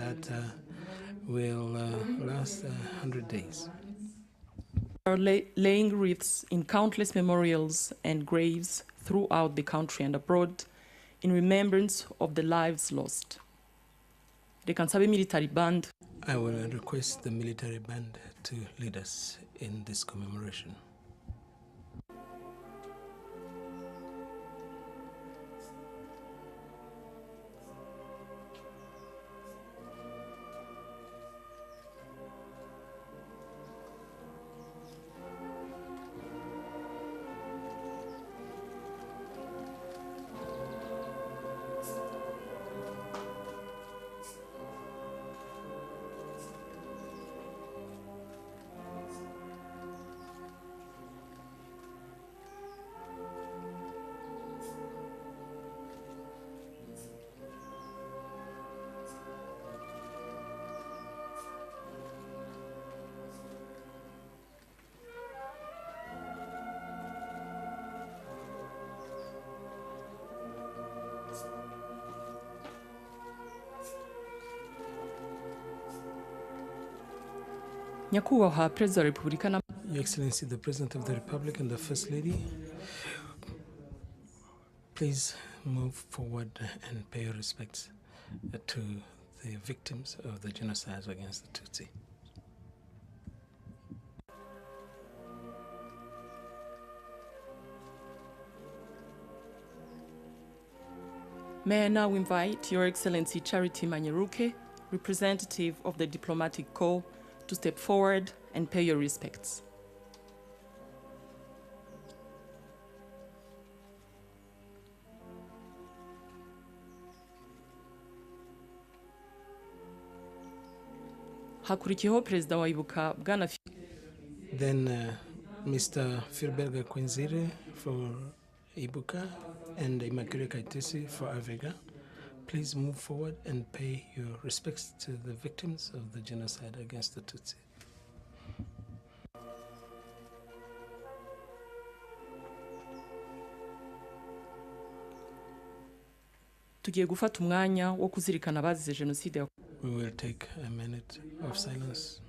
that will last 100 days. Are laying wreaths in countless memorials and graves throughout the country and abroad in remembrance of the lives lost. Reka nsabe military band. I will request the military band to lead us in this commemoration. Nyakubahwa Perezida wa Repubulika na Your Excellency, the President of the Republic and the First Lady, please move forward and pay your respects to the victims of the genocides against the Tutsi. May I now invite Your Excellency Charity Manyeruke, representative of the Diplomatic Corps, to step forward and pay your respects. Hakurikiyeho Perezida wa Ibuka Bwana. Then Mr. Philberger Kwenzire for Ibuka and Immaculée Kayitesi for Avega. Please move forward and pay your respects to the victims of the genocide against the Tutsi. Tugiye gufata umwanya wo kuzirikana abazize Genocide. We will take a minute of silence.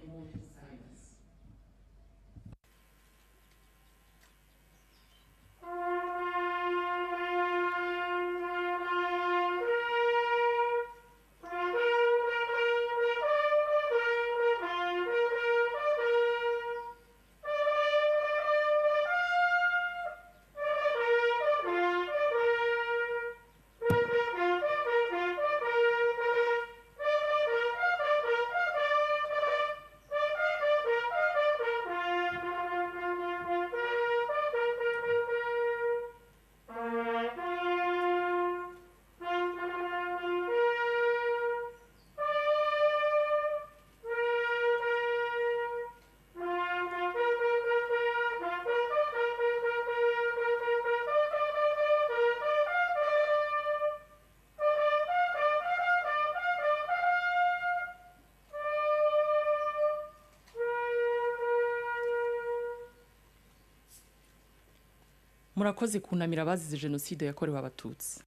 Murakoze kunamira abazize Genocide yakorewe Abatutsi.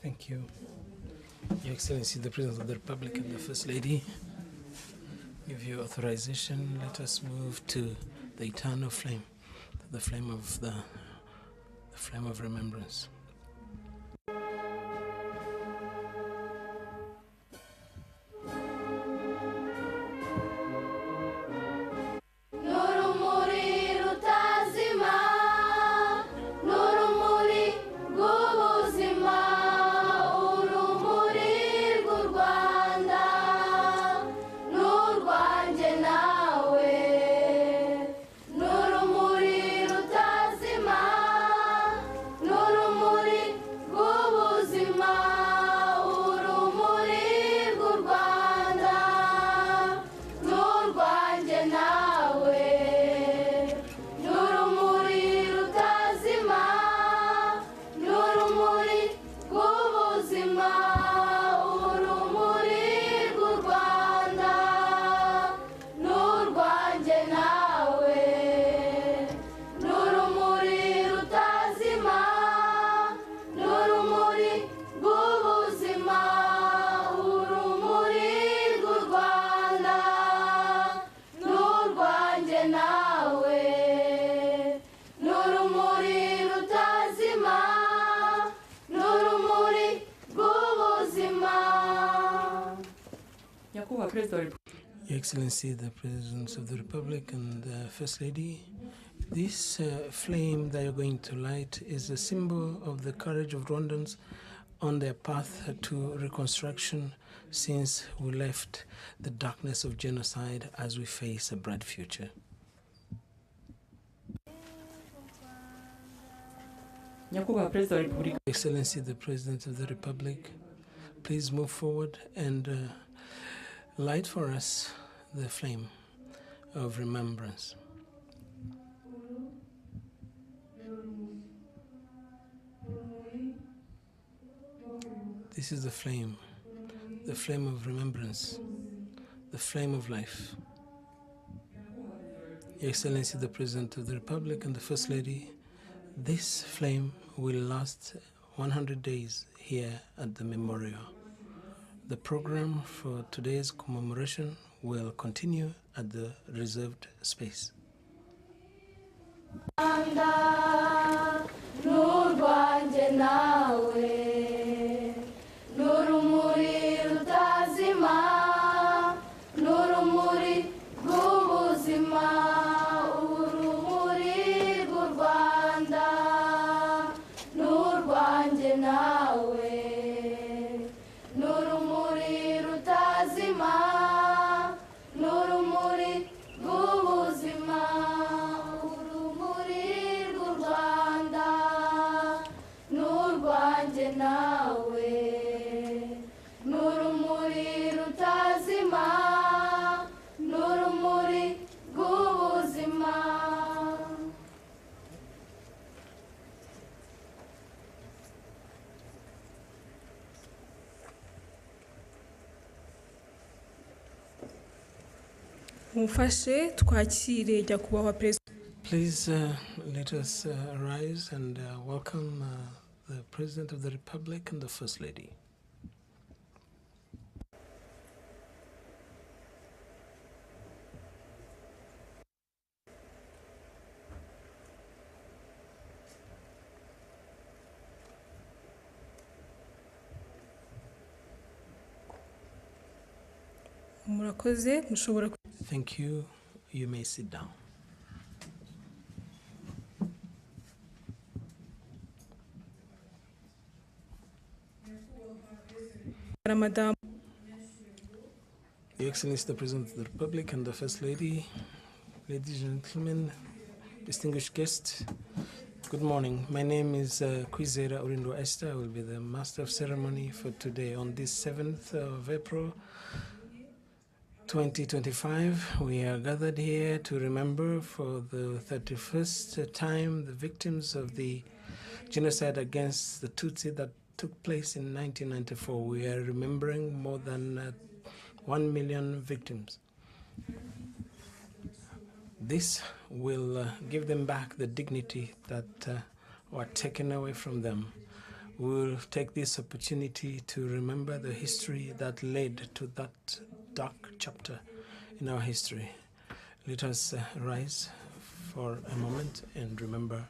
Thank you. Your Excellency, the President of the Republic and the First Lady, give you authorization. Let us move to the eternal flame, the flame of remembrance. Nurumuri Your Excellency, the President of the Republic and the First Lady, this flame that you're going to light is a symbol of the courage of Rwandans on their path to reconstruction since we left the darkness of genocide as we face a bright future. Excellency, the President of the Republic, please move forward and light for us the flame of remembrance. This is the flame of remembrance, the flame of life. Your Excellency, the President of the Republic and the First Lady, this flame will last 100 days here at the memorial. The program for today's commemoration will continue at the reserved space. Please let us rise and welcome the President of the Republic and the First Lady. Thank you. You may sit down. Madam. Your Excellency, the President of the Republic and the First Lady, ladies and gentlemen, distinguished guests, good morning. My name is Kwizera Urindo Esther. I will be the Master of Ceremony for today. On this 7th of April, 2025, we are gathered here to remember for the 31st time the victims of the genocide against the Tutsi that took place in 1994. We are remembering more than 1 million victims. This will give them back the dignity that were taken away from them. We will take this opportunity to remember the history that led to that dark chapter in our history. Let us rise for a moment and remember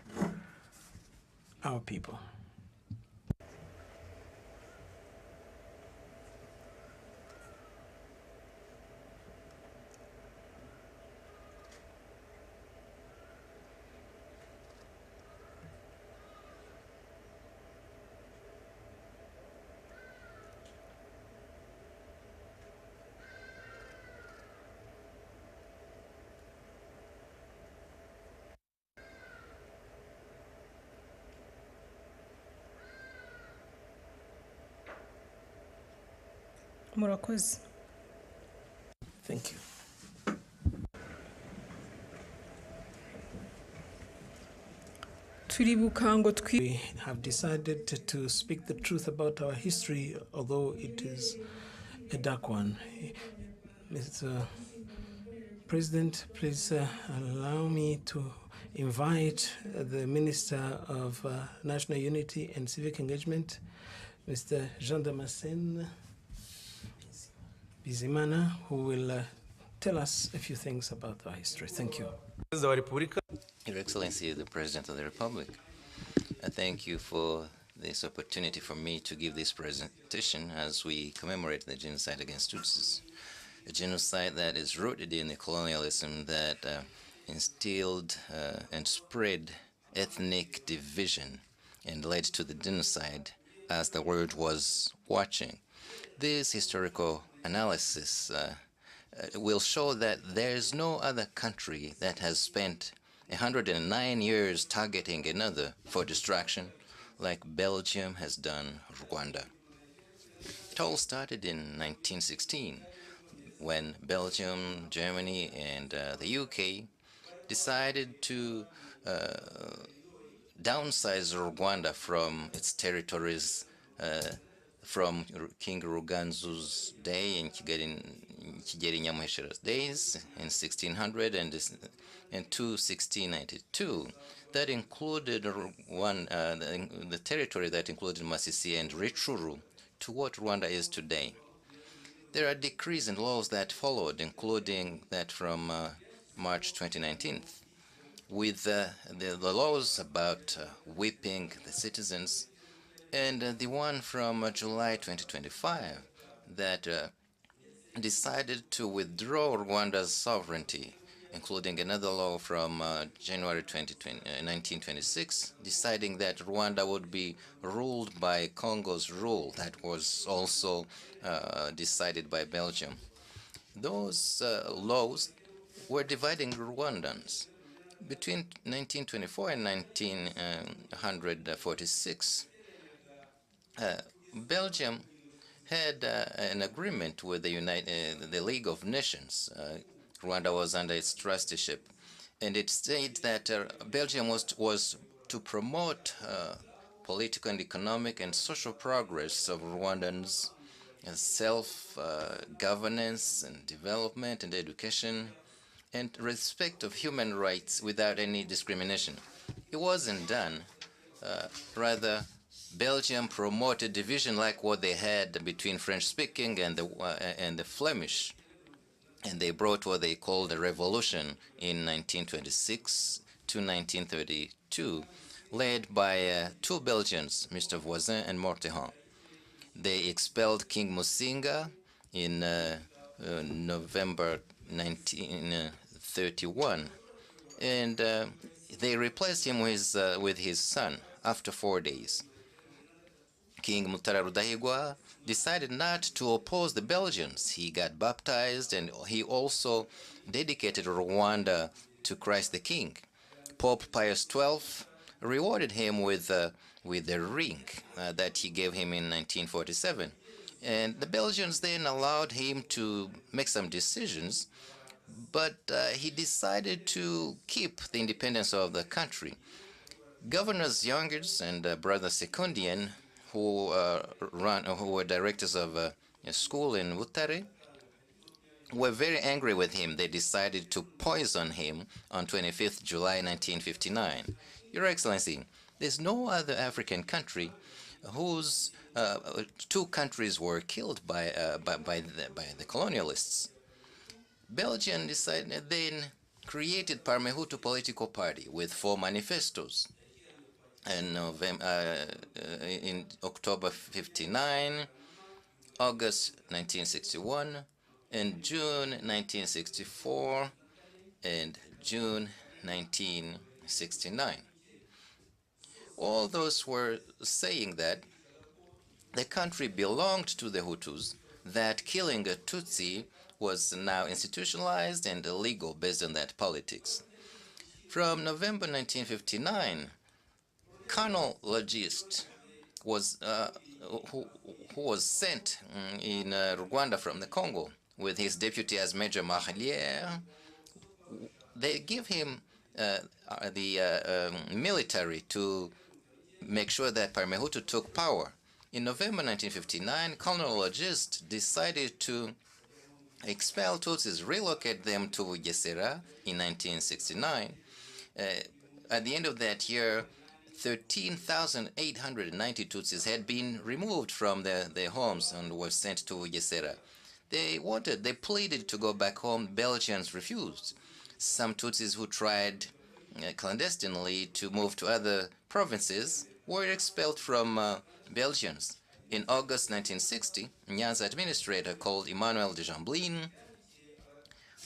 our people. Murakoze. Thank you. We have decided to speak the truth about our history, although it is a dark one. Mr. President, please allow me to invite the Minister of National Unity and Civic Engagement, Mr. Jean Damascene Bizimana, who will tell us a few things about our history. Thank you. Your Excellency, the President of the Republic, I thank you for this opportunity for me to give this presentation as we commemorate the genocide against Tutsis. a genocide that is rooted in the colonialism that instilled and spread ethnic division and led to the genocide as the world was watching. This historical analysis will show that there's no other country that has spent 109 years targeting another for destruction like Belgium has done Rwanda. It all started in 1916 when Belgium, Germany, and the UK decided to downsize Rwanda from its territories from King Ruganzu's day and Kigeli Nyamuheshera's days in 1600 and to 1692. That included the territory that included Masisi and Rutshuru to what Rwanda is today. There are decrees and laws that followed, including that from March 2019, with the laws about whipping the citizens, and the one from July 2025 that decided to withdraw Rwanda's sovereignty, including another law from January 1926, deciding that Rwanda would be ruled by Congo's rule. That was also decided by Belgium. Those laws were dividing Rwandans. Between 1924 and 1946, Belgium had an agreement with the League of Nations. Rwanda was under its trusteeship, and it stated that Belgium was to promote political and economic and social progress of Rwandans, self-governance and development and education, and respect of human rights without any discrimination. It wasn't done. Rather, Belgium promoted division like what they had between French-speaking and the Flemish, and they brought what they called a revolution in 1926 to 1932, led by two Belgians, Mr. Voisin and Mortehan. They expelled King Musinga in November 1931, and they replaced him with his son after 4 days. King Mutara Rudahigwa decided not to oppose the Belgians. He got baptized, and he also dedicated Rwanda to Christ the King. Pope Pius XII rewarded him with a ring that he gave him in 1947. And the Belgians then allowed him to make some decisions, but he decided to keep the independence of the country. Governors Youngers and Brother Secundian, who were directors of a school in Butare, were very angry with him. They decided to poison him on 25th July 1959. Your Excellency, there's no other African country whose two countries were killed by the colonialists. Belgium decided then created Parmehutu political party with 4 manifestos. In October 59, August 1961, and June 1964, and June 1969. All those were saying that the country belonged to the Hutus, that killing a Tutsi was now institutionalized and illegal based on that politics. From November 1959, Colonel Logist was who was sent in Rwanda from the Congo with his deputy as Major Marlier. They give him the military to make sure that Parmehutu took power. In November 1959, Colonel Logist decided to expel Tutsis, relocate them to Bugesera in 1969. At the end of that year, 13,890 Tutsis had been removed from their homes and were sent to Bugesera. They pleaded to go back home. Belgians refused. Some Tutsis who tried clandestinely to move to other provinces were expelled from Belgians. In August 1960, Nyanza administrator called Emmanuel de Jamblin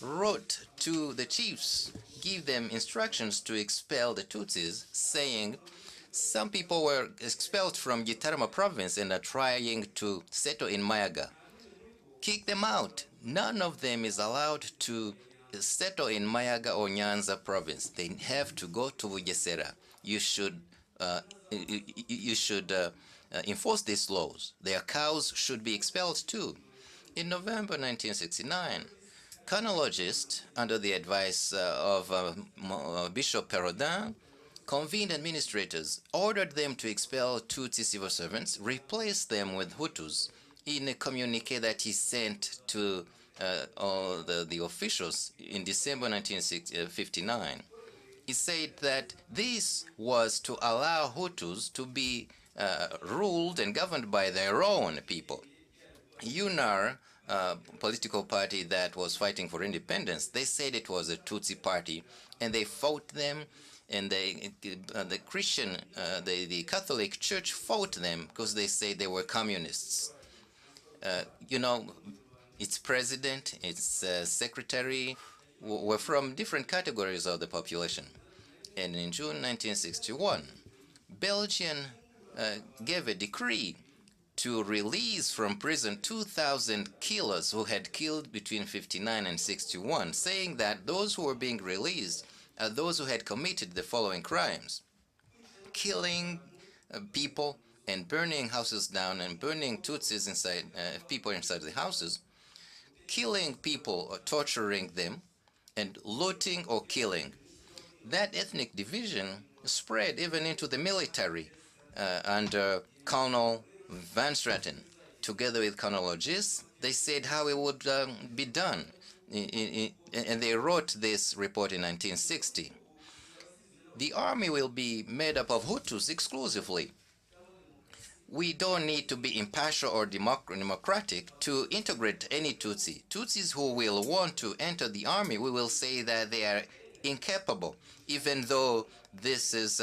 wrote to the chiefs, give them instructions to expel the Tutsis, saying some people were expelled from Gitarama province and are trying to settle in Mayaga. Kick them out. None of them is allowed to settle in Mayaga or Nyanza province. They have to go to Bugesera. You should enforce these laws. Their cows should be expelled too. In November 1969, chronologists, under the advice of Bishop Perrodin, convened administrators, ordered them to expel Tutsi civil servants, replace them with Hutus, in a communique that he sent to all the officials in December 1959. He said that this was to allow Hutus to be ruled and governed by their own people. UNAR, political party that was fighting for independence, they said it was a Tutsi party, and they fought them, and the Christian, the Catholic Church fought them because they said they were communists. You know, its president, its secretary were from different categories of the population. And in June 1961, Belgium gave a decree to release from prison 2,000 killers who had killed between 59 and 61, saying that those who were being released are those who had committed the following crimes: killing people and burning houses down and burning Tutsis inside, people inside the houses, killing people or torturing them, and looting or killing. That ethnic division spread even into the military under Colonel Van Straten. Together with Colonel Logis, they said how it would be done. And they wrote this report in 1960. The army will be made up of Hutus exclusively. We don't need to be impartial or democratic to integrate any Tutsi. Tutsis who will want to enter the army, we will say that they are incapable. Even though this is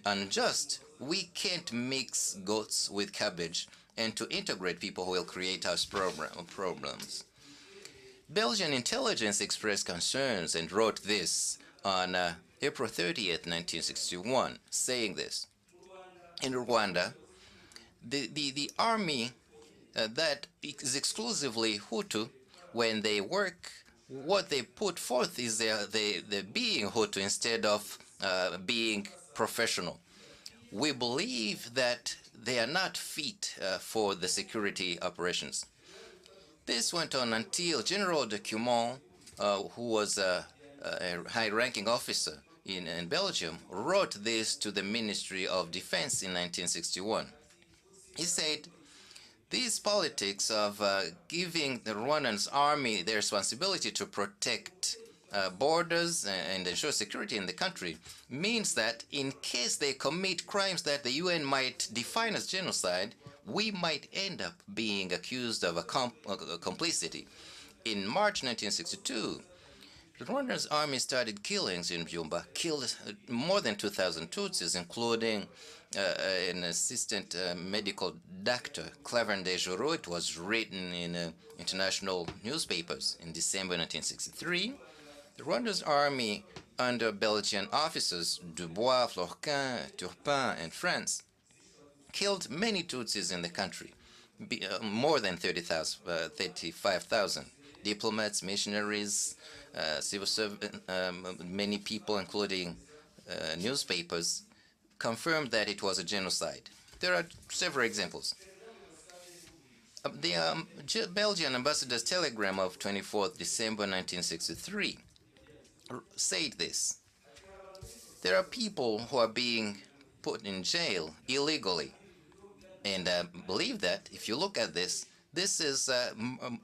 unjust, we can't mix goats with cabbage and to integrate people who will create us problems. Belgian intelligence expressed concerns and wrote this on April 30th, 1961, saying this: in Rwanda, the army that is exclusively Hutu, when they work, what they put forth is they being Hutu instead of being professional. We believe that they are not fit for the security operations. This went on until General de Cumont, who was a high-ranking officer in Belgium, wrote this to the Ministry of Defense in 1961. He said, these politics of giving the Rwandan army the responsibility to protect borders and ensure security in the country means that in case they commit crimes that the UN might define as genocide, we might end up being accused of a complicity. In March 1962, the Rwandan army started killings in Byumba, killed more than 2,000 Tutsis, including an assistant medical doctor, Clavin de Jouro. It was written in international newspapers in December 1963. The Rwandan army, under Belgian officers Dubois, Florquin, Turpin, and France, killed many Tutsis in the country, more than 35,000. Diplomats, missionaries, civil servants, many people, including newspapers, confirmed that it was a genocide. There are several examples. The Belgian ambassador's telegram of 24th December 1963 said this: there are people who are being put in jail illegally. And I believe that if you look at this, this is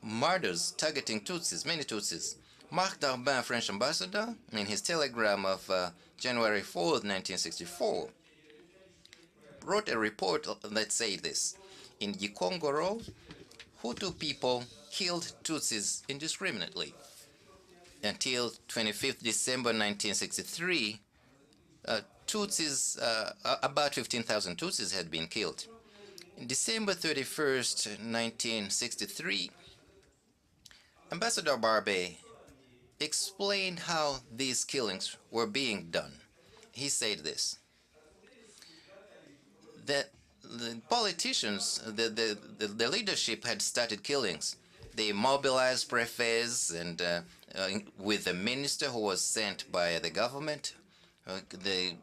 murders targeting Tutsis, many Tutsis. Marc Darbin, French ambassador, in his telegram of January 4th, 1964, wrote a report that said this: in Gikongoro, Hutu people killed Tutsis indiscriminately. Until 25th December 1963, Tutsis, about 15,000 Tutsis had been killed. In December 31st, 1963, Ambassador Barbe explained how these killings were being done. He said this, that the politicians, the leadership had started killings. They mobilized prefets and with the minister who was sent by the government. They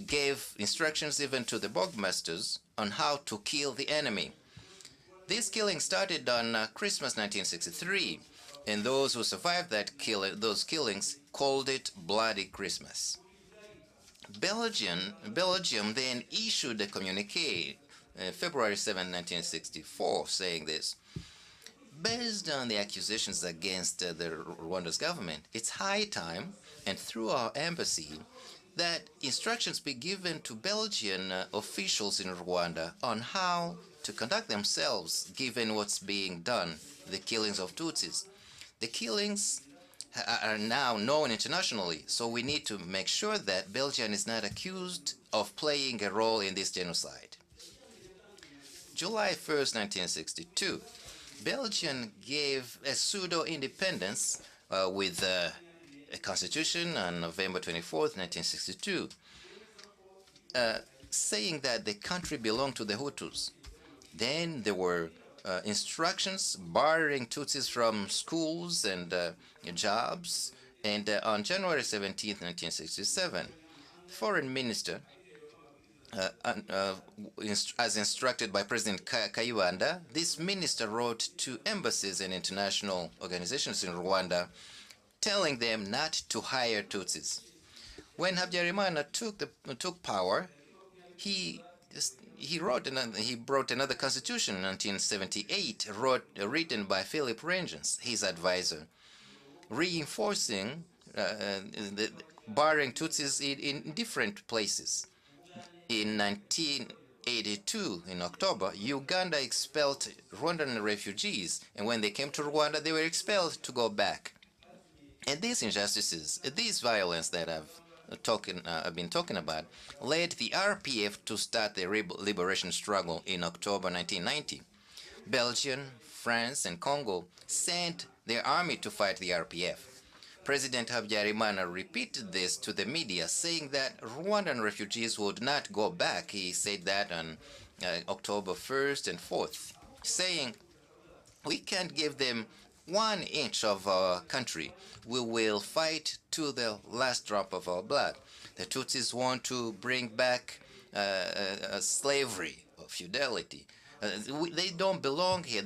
gave instructions even to the burgomasters on how to kill the enemy. This killing started on Christmas 1963, and those who survived those killings called it Bloody Christmas. Belgium then issued a communique February 7, 1964, saying this: based on the accusations against the Rwanda's government, it's high time, and through our embassy, that instructions be given to Belgian officials in Rwanda on how to conduct themselves given what's being done, the killings of Tutsis. The killings are now known internationally, so we need to make sure that Belgium is not accused of playing a role in this genocide. July 1st, 1962, Belgium gave a pseudo-independence with a constitution on November 24th, 1962, saying that the country belonged to the Hutus. Then there were instructions barring Tutsis from schools and jobs. And on January 17th, 1967, the foreign minister, as instructed by President Kayibanda, this minister wrote to embassies and international organizations in Rwanda, telling them not to hire Tutsis. When Habyarimana took power, he brought another constitution in 1978, written by Philip Reyntjens, his advisor, reinforcing barring Tutsis in different places. In 1982, in October, Uganda expelled Rwandan refugees, and when they came to Rwanda, they were expelled to go back. And these injustices, this violence that I've been talking about, led the RPF to start the liberation struggle in October 1990. Belgium, France, and Congo sent their army to fight the RPF. President Habyarimana repeated this to the media, saying that Rwandan refugees would not go back. He said that on October 1st and 4th, saying, we can't give them 1 inch of our country. We will fight to the last drop of our blood. The Tutsis want to bring back slavery or feudality. They don't belong here.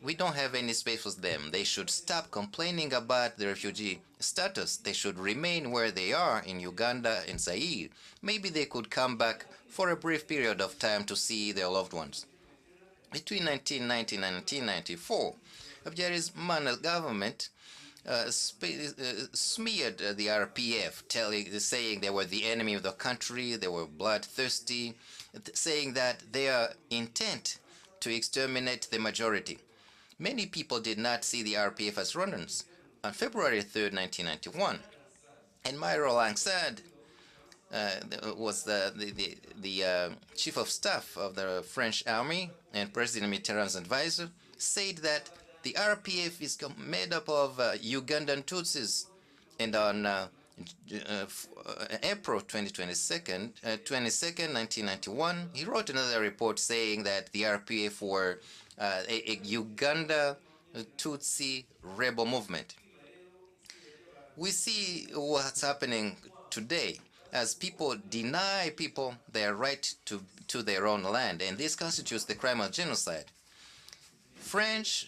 We don't have any space for them. They should stop complaining about the refugee status. They should remain where they are in Uganda and Zaire. Maybe they could come back for a brief period of time to see their loved ones. Between 1990 and 1994, Habyarimana's government smeared the RPF, saying they were the enemy of the country, they were bloodthirsty, saying that their intent to exterminate the majority. Many people did not see the RPF as Rwandans. On February 3rd, 1991, and Mairo Langsad was the chief of staff of the French army and President Mitterrand's advisor, said that the RPF is made up of Ugandan Tutsis. And on April 22nd, 1991, he wrote another report saying that the RPF were a Uganda Tutsi rebel movement. We see what's happening today as people deny people their right to their own land, and this constitutes the crime of genocide. France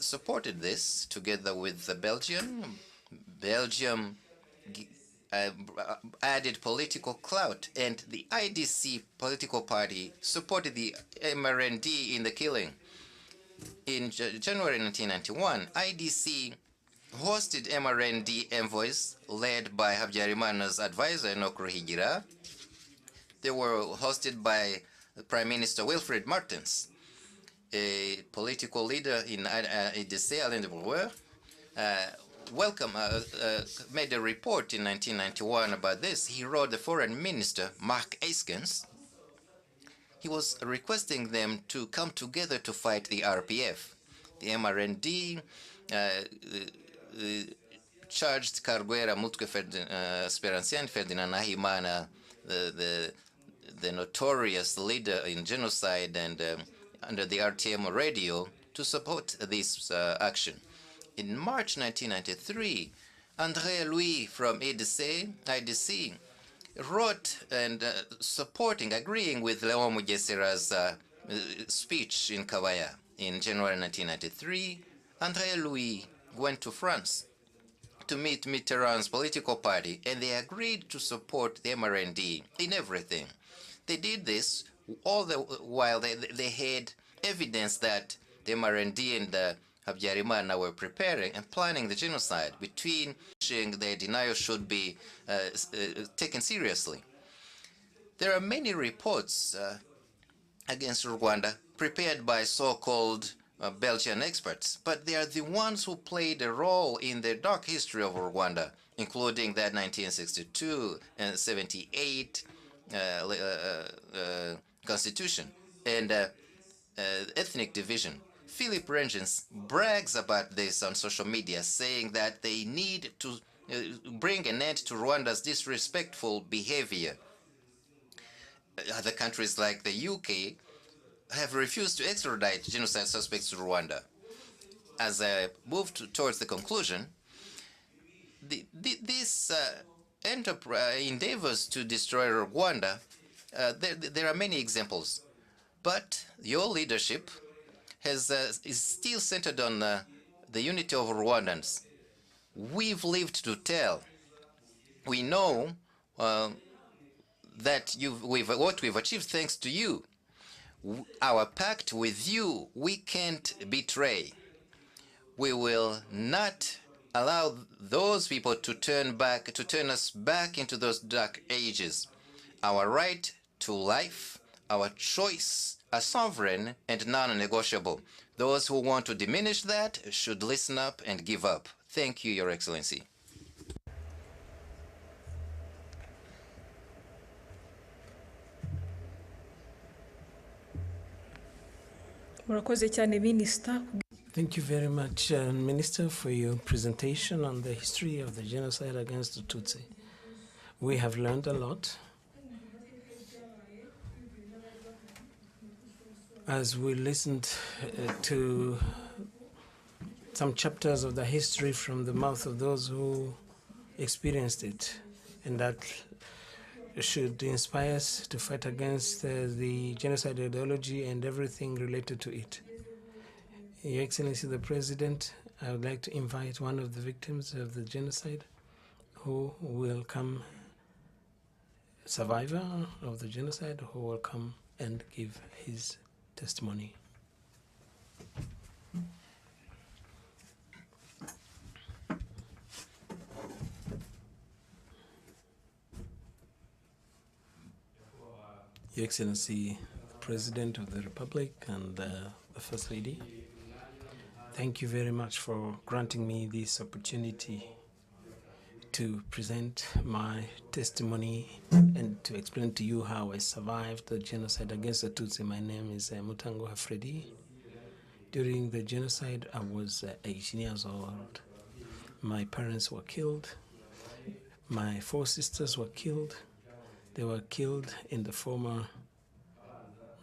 supported this together with Belgium. Belgium added political clout, and the IDC political party supported the MRND in the killing. In January 1991, IDC hosted MRND envoys led by Habyarimana's advisor Enoch Ruhigira. They were hosted by Prime Minister Wilfred Martens, a political leader in IDC, Alain de Brouwer. Made a report in 1991 about this. He wrote the foreign minister, Mark Eiskens. He was requesting them to come together to fight the RPF. The MRND charged Carguera Mutke Sperancian Ferdinand Nahimana, the notorious leader in genocide, and under the RTM radio, to support this action. In March 1993, André Louis from IDC wrote and agreeing with Leon Mugesera's speech in Kawaya. In January 1993, André Louis went to France to meet Mitterrand's political party, and they agreed to support the MRND in everything. They did this all the while they had evidence that the MRND and Habyarimana were preparing and planning the genocide, between which their denial should be taken seriously. There are many reports against Rwanda prepared by so-called Belgian experts, but they are the ones who played a role in the dark history of Rwanda, including that 1962 and 78 constitution and ethnic division. Philip Rengens brags about this on social media, saying that they need to bring an end to Rwanda's disrespectful behavior. Other countries like the UK have refused to extradite genocide suspects to Rwanda. As I move towards the conclusion, these endeavors to destroy Rwanda, there are many examples, but your leadership is still centered on the unity of Rwandans. We've lived to tell. We know that what we've achieved thanks to you. Our pact with you, we can't betray. We will not allow those people to turn us back into those dark ages. Our right to life, our choice are sovereign and non-negotiable. Those who want to diminish that should listen up and give up. Thank you, Your Excellency. murakoze cyane minisita. Thank you very much, Minister, for your presentation on the history of the genocide against the Tutsi. We have learned a lot. As we listened to some chapters of the history from the mouth of those who experienced it, and that should inspire us to fight against the genocide ideology and everything related to it. Your Excellency the President, I would like to invite one of the victims of the genocide who will come, survivor of the genocide, who will come and give his testimony. Your Excellency, the President of the Republic and the First Lady, thank you very much for granting me this opportunity to present my testimony and to explain to you how I survived the genocide against the Tutsi. My name is Mutango Hafredi. During the genocide, I was 18 years old. My parents were killed. My 4 sisters were killed. They were killed in the former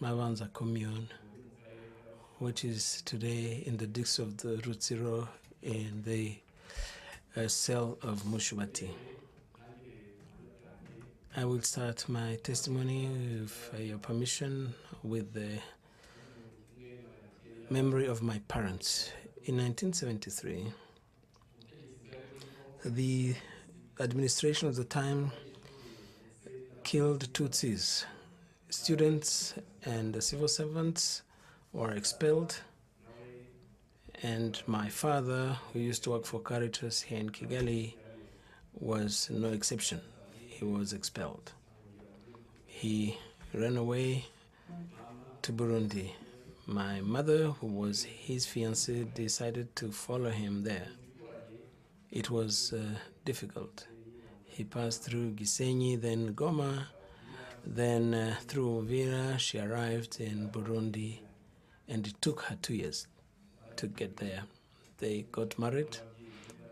Mavanza commune, which is today in the district of the Rutsiro in the cell of Mushubati. I will start my testimony, with your permission, with the memory of my parents. In 1973, the administration of the time killed Tutsis. Students and civil servants were expelled, and my father, who used to work for Caritas here in Kigali, was no exception. He was expelled. He ran away to Burundi. My mother, who was his fiancée, decided to follow him there. It was difficult. He passed through Gisenyi, then Goma, then through Uvira. She arrived in Burundi, and it took her 2 years to get there. they got married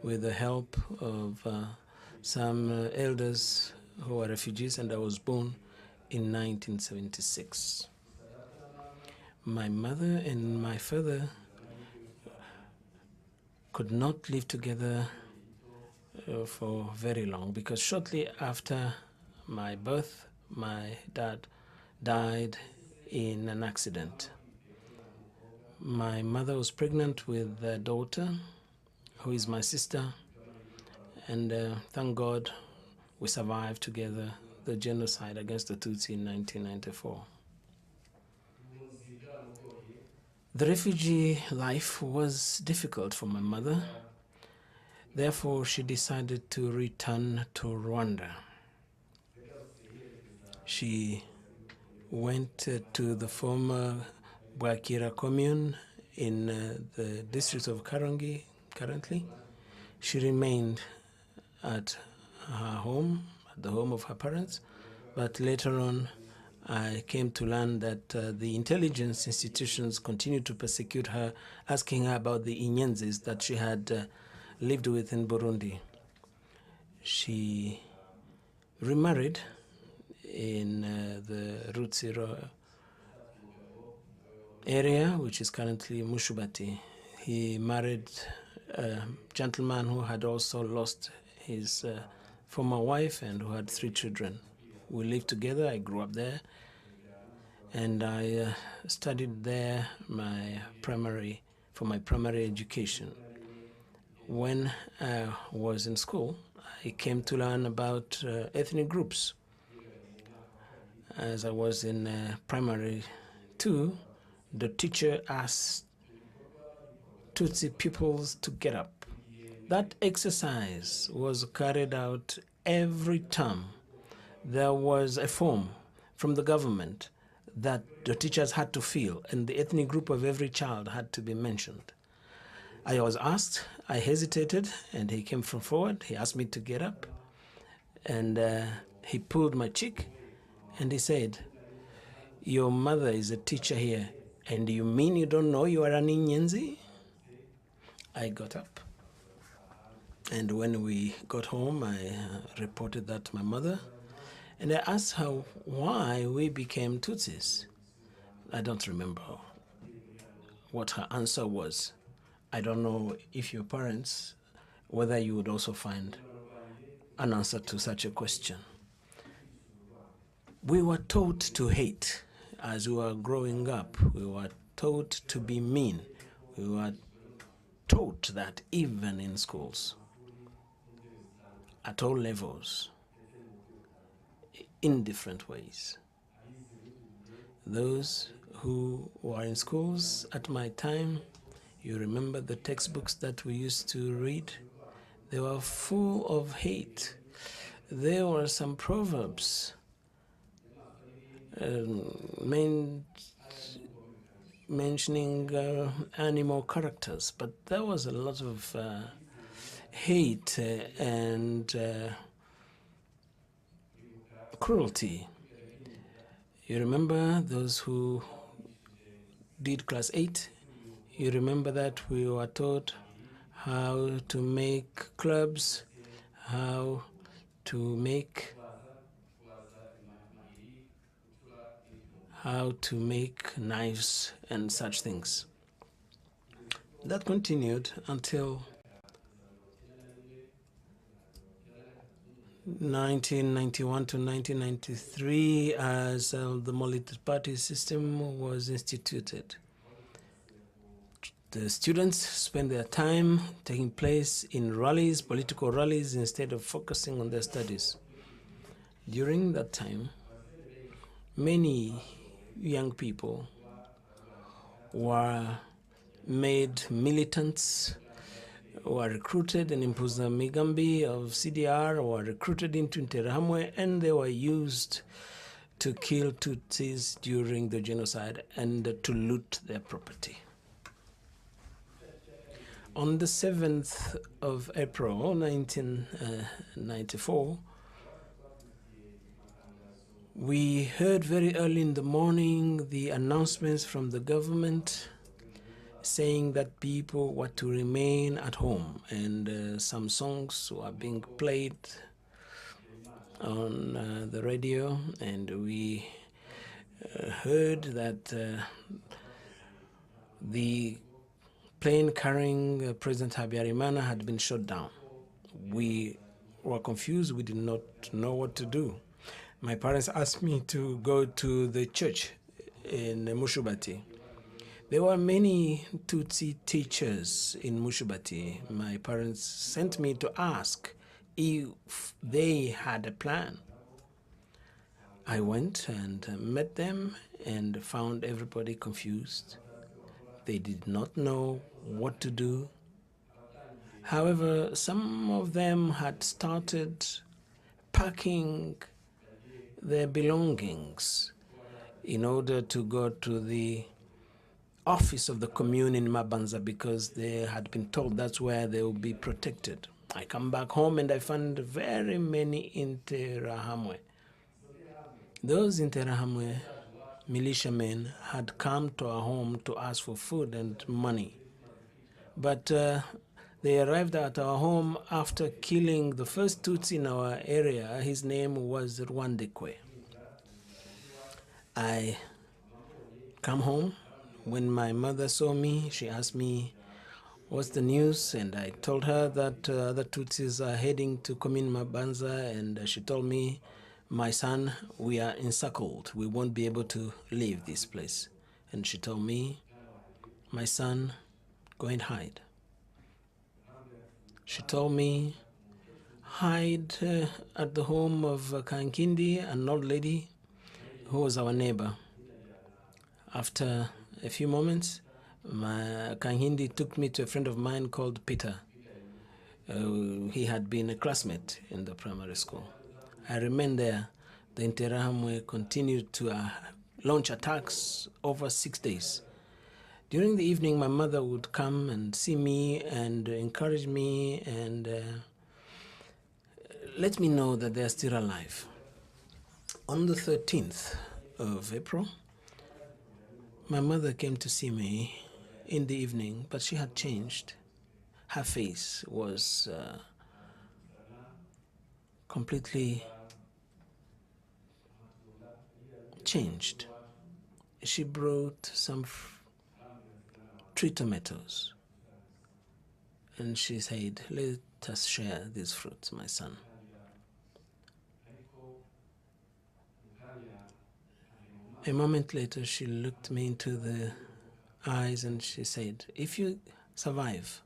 with the help of some elders who were refugees, and I was born in 1976. My mother and my father could not live together for very long, because shortly after my birth, my dad died in an accident. My mother was pregnant with a daughter, who is my sister, and thank God we survived together the genocide against the Tutsi in 1994. The refugee life was difficult for my mother. Therefore, she decided to return to Rwanda. She went to the former Bwakira commune in the district of Karongi currently. She remained at her home, at the home of her parents, but later on I came to learn that the intelligence institutions continued to persecute her, asking her about the Inyenzis that she had lived with in Burundi. She remarried in the Rutsiro area, which is currently Mushubati. He married a gentleman who had also lost his former wife and who had 3 children. We lived together. I grew up there, and I studied there for my primary education. When I was in school, I came to learn about ethnic groups. As I was in primary 2, the teacher asked Tutsi pupils to get up. That exercise was carried out every term. There was a form from the government that the teachers had to fill, and the ethnic group of every child had to be mentioned. I was asked, I hesitated, and he came from forward. He asked me to get up, and he pulled my cheek, and he said, "Your mother is a teacher here, and you mean you don't know you are an Inyenzi?" I got up, and when we got home, I reported that to my mother, and I asked her why we became Tutsis. I don't remember what her answer was. I don't know if your parents, whether you would also find an answer to such a question. We were taught to hate as we were growing up. We were taught to be mean. We were taught that even in schools, at all levels, in different ways. Those who were in schools at my time, you remember the textbooks that we used to read? They were full of hate. There were some proverbs mentioning animal characters, but there was a lot of hate and cruelty. You remember those who did class 8? You remember that we were taught how to make clubs, how to make knives and such things. That continued until 1991 to 1993 as the multi-party system was instituted. The students spent their time taking place in rallies, political rallies, instead of focusing on their studies. During that time, many young people were made militants, were recruited in Impuza Migambi of CDR, were recruited into Interahamwe, and they were used to kill Tutsis during the genocide and to loot their property. On the 7th of April 1994, we heard very early in the morning the announcements from the government saying that people were to remain at home, and some songs were being played on the radio, and we heard that the plane carrying President Habyarimana had been shot down. We were confused. We did not know what to do. My parents asked me to go to the church in Mushubati. There were many Tutsi teachers in Mushubati. My parents sent me to ask if they had a plan. I went and met them and found everybody confused. They did not know what to do. However, some of them had started packing their belongings in order to go to the office of the commune in Mabanza, because they had been told that's where they will be protected. I come back home and I found very many Interahamwe. Those Interahamwe militiamen had come to our home to ask for food and money. But they arrived at our home after killing the first Tutsi in our area. His name was Rwandekwe. I come home. When my mother saw me, she asked me, "What's the news?" And I told her that the Tutsis are heading to Commune Mabanza, and she told me, "My son, we are encircled. We won't be able to leave this place." And she told me, "My son, go and hide." She told me, "Hide at the home of Kankindi, an old lady who was our neighbor." After a few moments, my Kankindi took me to a friend of mine called Peter. He had been a classmate in the primary school. I remained there. The Interahamwe continued to launch attacks over 6 days. During the evening, my mother would come and see me and encourage me and let me know that they are still alive. On the 13th of April, my mother came to see me in the evening, but she had changed. Her face was completely changed. She brought some tree tomatoes, and she said, "Let us share these fruits, my son." A moment later, she looked me into the eyes and she said, "If you survive,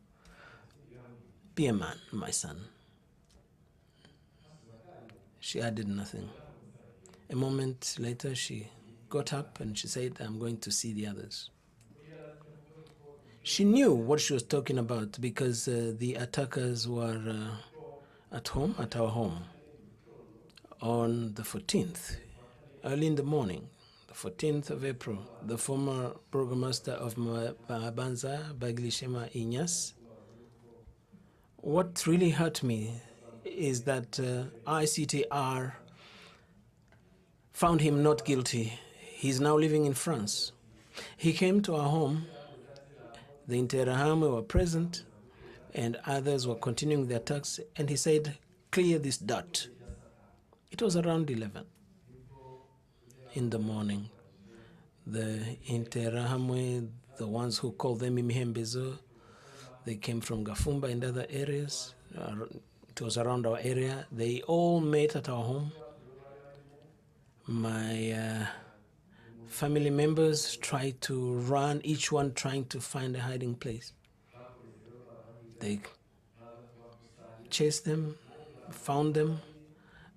be a man, my son." She added nothing. A moment later, she got up and she said, "I'm going to see the others." She knew what she was talking about because the attackers were at home, at our home, on the 14th, early in the morning. 14th of April, the former burgomaster of Mabanza, Bagilishema Inyas. What really hurt me is that ICTR found him not guilty. He's now living in France. He came to our home. The Interahamwe were present, and others were continuing the attacks, and he said, "Clear this dirt." It was around 11 in the morning. The Interahamwe, the ones who call them Imihembezo, they came from Gafumba and other areas. It was around our area. They all met at our home. My family members tried to run, each one trying to find a hiding place. They chased them, found them.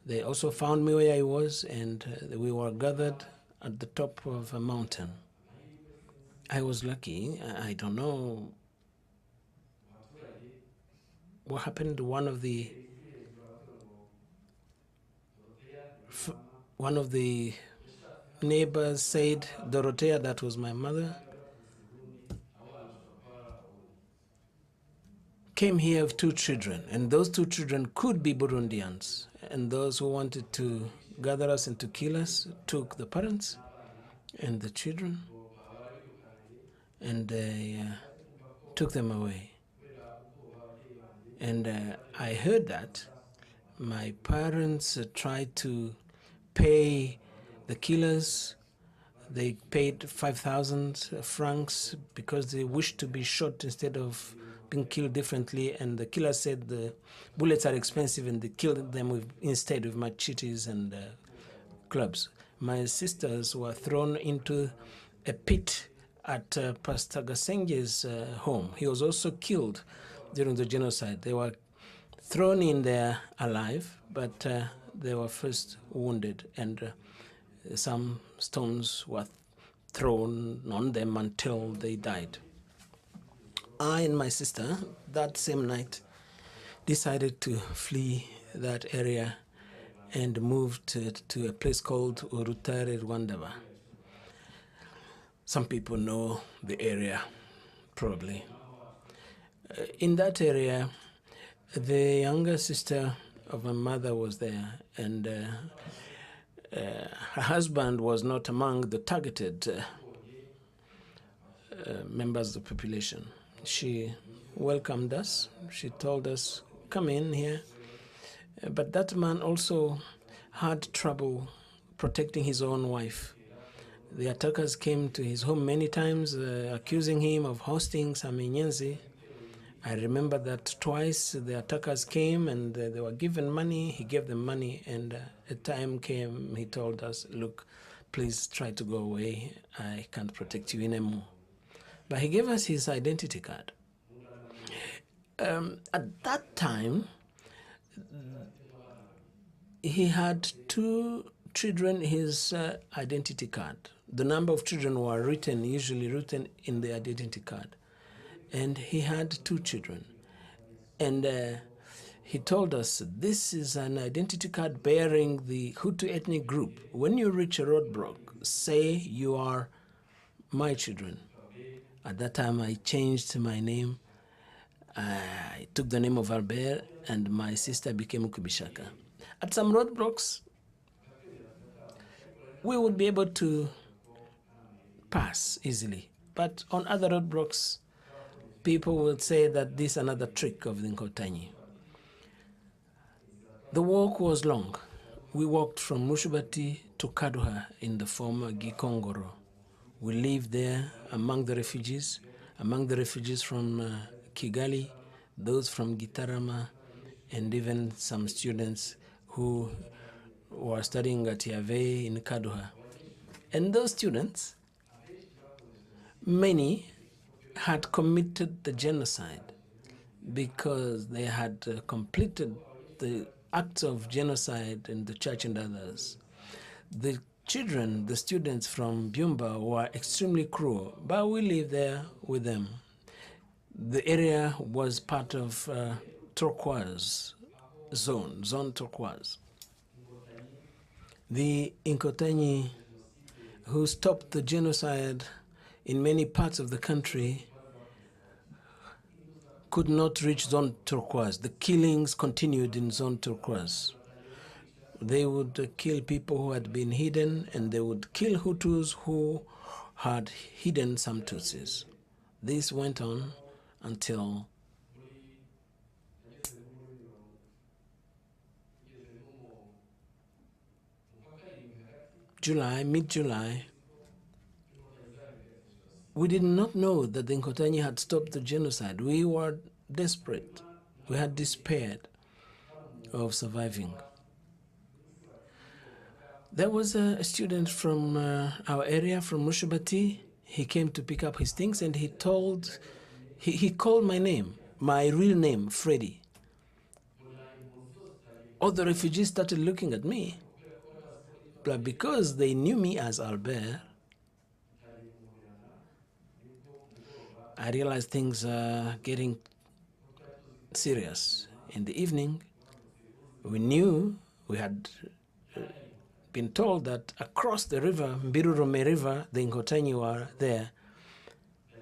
They also found me where I was, and we were gathered at the top of a mountain. I was lucky. I don't know what happened. One of the neighbors said, Dorothea, that was my mother, came here with 2 children, and those 2 children could be Burundians. And those who wanted to gather us and to kill us took the parents and the children, and they took them away. And I heard that my parents tried to pay the killers. They paid 5,000 francs because they wished to be shot instead of being killed differently. And the killer said the bullets are expensive, and they killed them instead with machetes and clubs. My sisters were thrown into a pit at Pastor Gasenge's home. He was also killed during the genocide. They were thrown in there alive, but they were first wounded, and some stones were thrown on them until they died. I and my sister, that same night, decided to flee that area and moved to a place called Urutare, Rwandaba. Some people know the area, probably. In that area, the younger sister of my mother was there, and her husband was not among the targeted members of the population. She welcomed us. She told us, come in here. But that man also had trouble protecting his own wife. The attackers came to his home many times, accusing him of hosting some Inyenzi. I remember that twice the attackers came and they were given money. He gave them money, and a time came, he told us, look, please try to go away. I can't protect you anymore. But he gave us his identity card. At that time, he had 2 children, his identity card. The number of children were usually written in the identity card. And he had 2 children. And he told us, this is an identity card bearing the Hutu ethnic group. When you reach a roadblock, say you are my children. At that time, I changed my name. I took the name of Albert, and my sister became Ukubishaka. At some roadblocks, we would be able to pass easily. But on other roadblocks, people will say that this is another trick of the Nkotanyi. The walk was long. We walked from Mushubati to Kaduha in the former Gikongoro. We lived there among the refugees from Kigali, those from Gitarama, and even some students who were studying at Yave in Kaduha. And those students, many had committed the genocide because they had completed the acts of genocide in the church and others. The children, the students from Byumba, were extremely cruel, but we lived there with them. The area was part of Turquoise zone Turquoise. The Nkotanyi who stopped the genocide in many parts of the country could not reach zone Turquoise. The killings continued in zone Turquoise. They would kill people who had been hidden, and they would kill Hutus who had hidden some Tutsis. This went on until mid-July. We did not know that the Nkotanyi had stopped the genocide. We were desperate. We had despaired of surviving. There was a student from our area, from Mushubati. He came to pick up his things, and he called my name, my real name, Freddy. All the refugees started looking at me, but because they knew me as Albert, I realized things are getting serious. In the evening, we had been told that across the river, Mbirurome River, the Nkotanyi were there.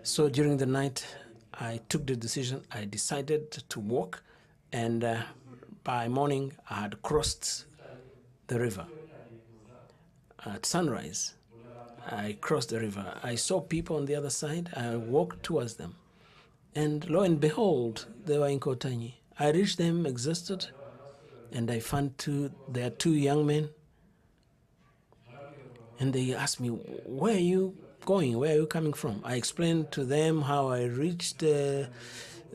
So during the night, I took the decision. I decided to walk, and by morning, I had crossed the river. At sunrise, I crossed the river. I saw people on the other side. I walked towards them. And lo and behold, they were in Kotanyi. I reached them exhausted, and I found there are two young men. And they asked me, where are you going? Where are you coming from? I explained to them how I reached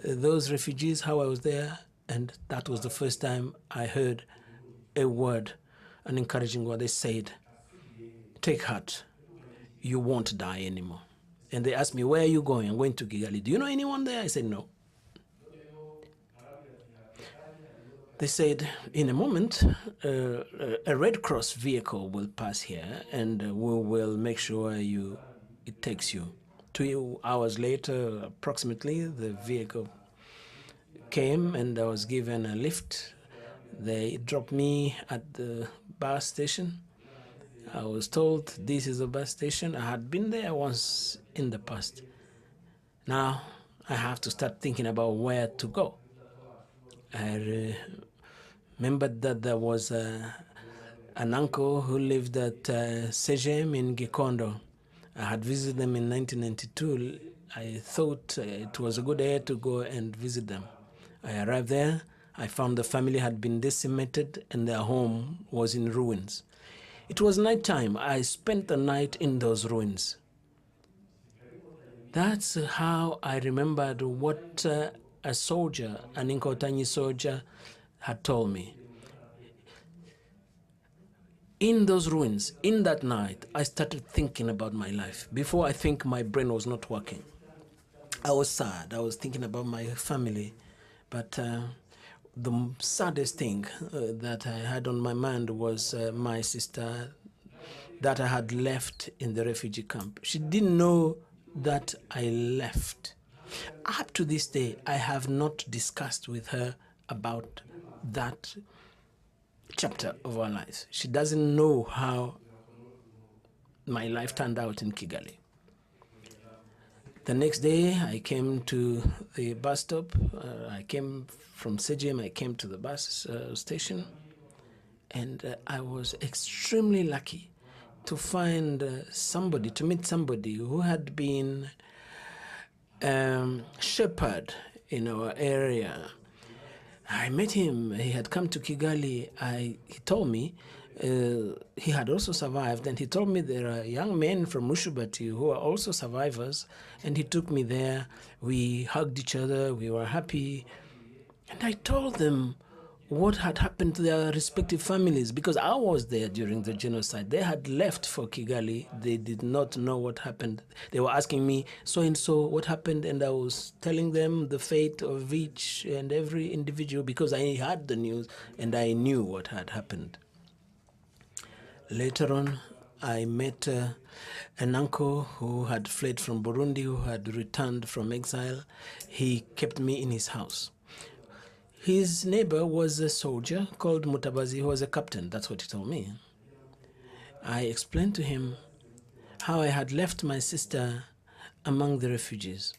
those refugees, how I was there. And that was the first time I heard a word, an encouraging word. They said, take heart, you won't die anymore. And they asked me, where are you going? I'm going to Kigali. Do you know anyone there? I said, no. They said, in a moment, a Red Cross vehicle will pass here and we will make sure it takes you. 2 hours later, approximately, the vehicle came and I was given a lift. They dropped me at the bus station. I was told this is a bus station. I had been there once in the past. Now I have to start thinking about where to go. I remembered that there was an uncle who lived at Sejem in Gikondo. I had visited them in 1992. I thought it was a good idea to go and visit them. I arrived there. I found the family had been decimated and their home was in ruins. It was nighttime. I spent the night in those ruins. That's how I remembered what a soldier, an Inkotanyi soldier, had told me. In those ruins, in that night, I started thinking about my life. Before, I think my brain was not working. I was sad. I was thinking about my family. But the saddest thing that I had on my mind was my sister that I had left in the refugee camp. She didn't know that I left. Up to this day, I have not discussed with her about that chapter of our lives. She doesn't know how my life turned out in Kigali. The next day, I came to the bus stop. I came from Sejem. I came to the bus station. And I was extremely lucky to find to meet somebody who had been shepherd in our area. I met him. He had come to Kigali. He told me he had also survived, and he told me there are young men from Mushubati who are also survivors, and he took me there. We hugged each other. We were happy. And I told them what had happened to their respective families, because I was there during the genocide. They had left for Kigali. They did not know what happened. They were asking me, so-and-so, what happened? And I was telling them the fate of each and every individual, because I had the news and I knew what had happened. Later on, I met an uncle who had fled from Burundi, who had returned from exile. He kept me in his house. His neighbor was a soldier called Mutabazi, who was a captain. That's what he told me. I explained to him how I had left my sister among the refugees.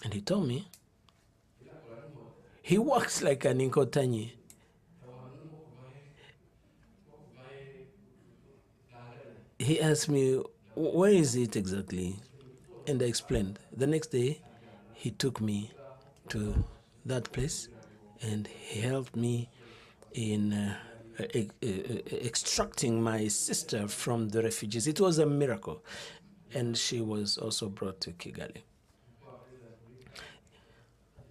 And he told me he walks like an Inkotanyi. He asked me, where is it exactly? And I explained. The next day, he took me to that place and he helped me in extracting my sister from the refugees. It was a miracle. And she was also brought to Kigali.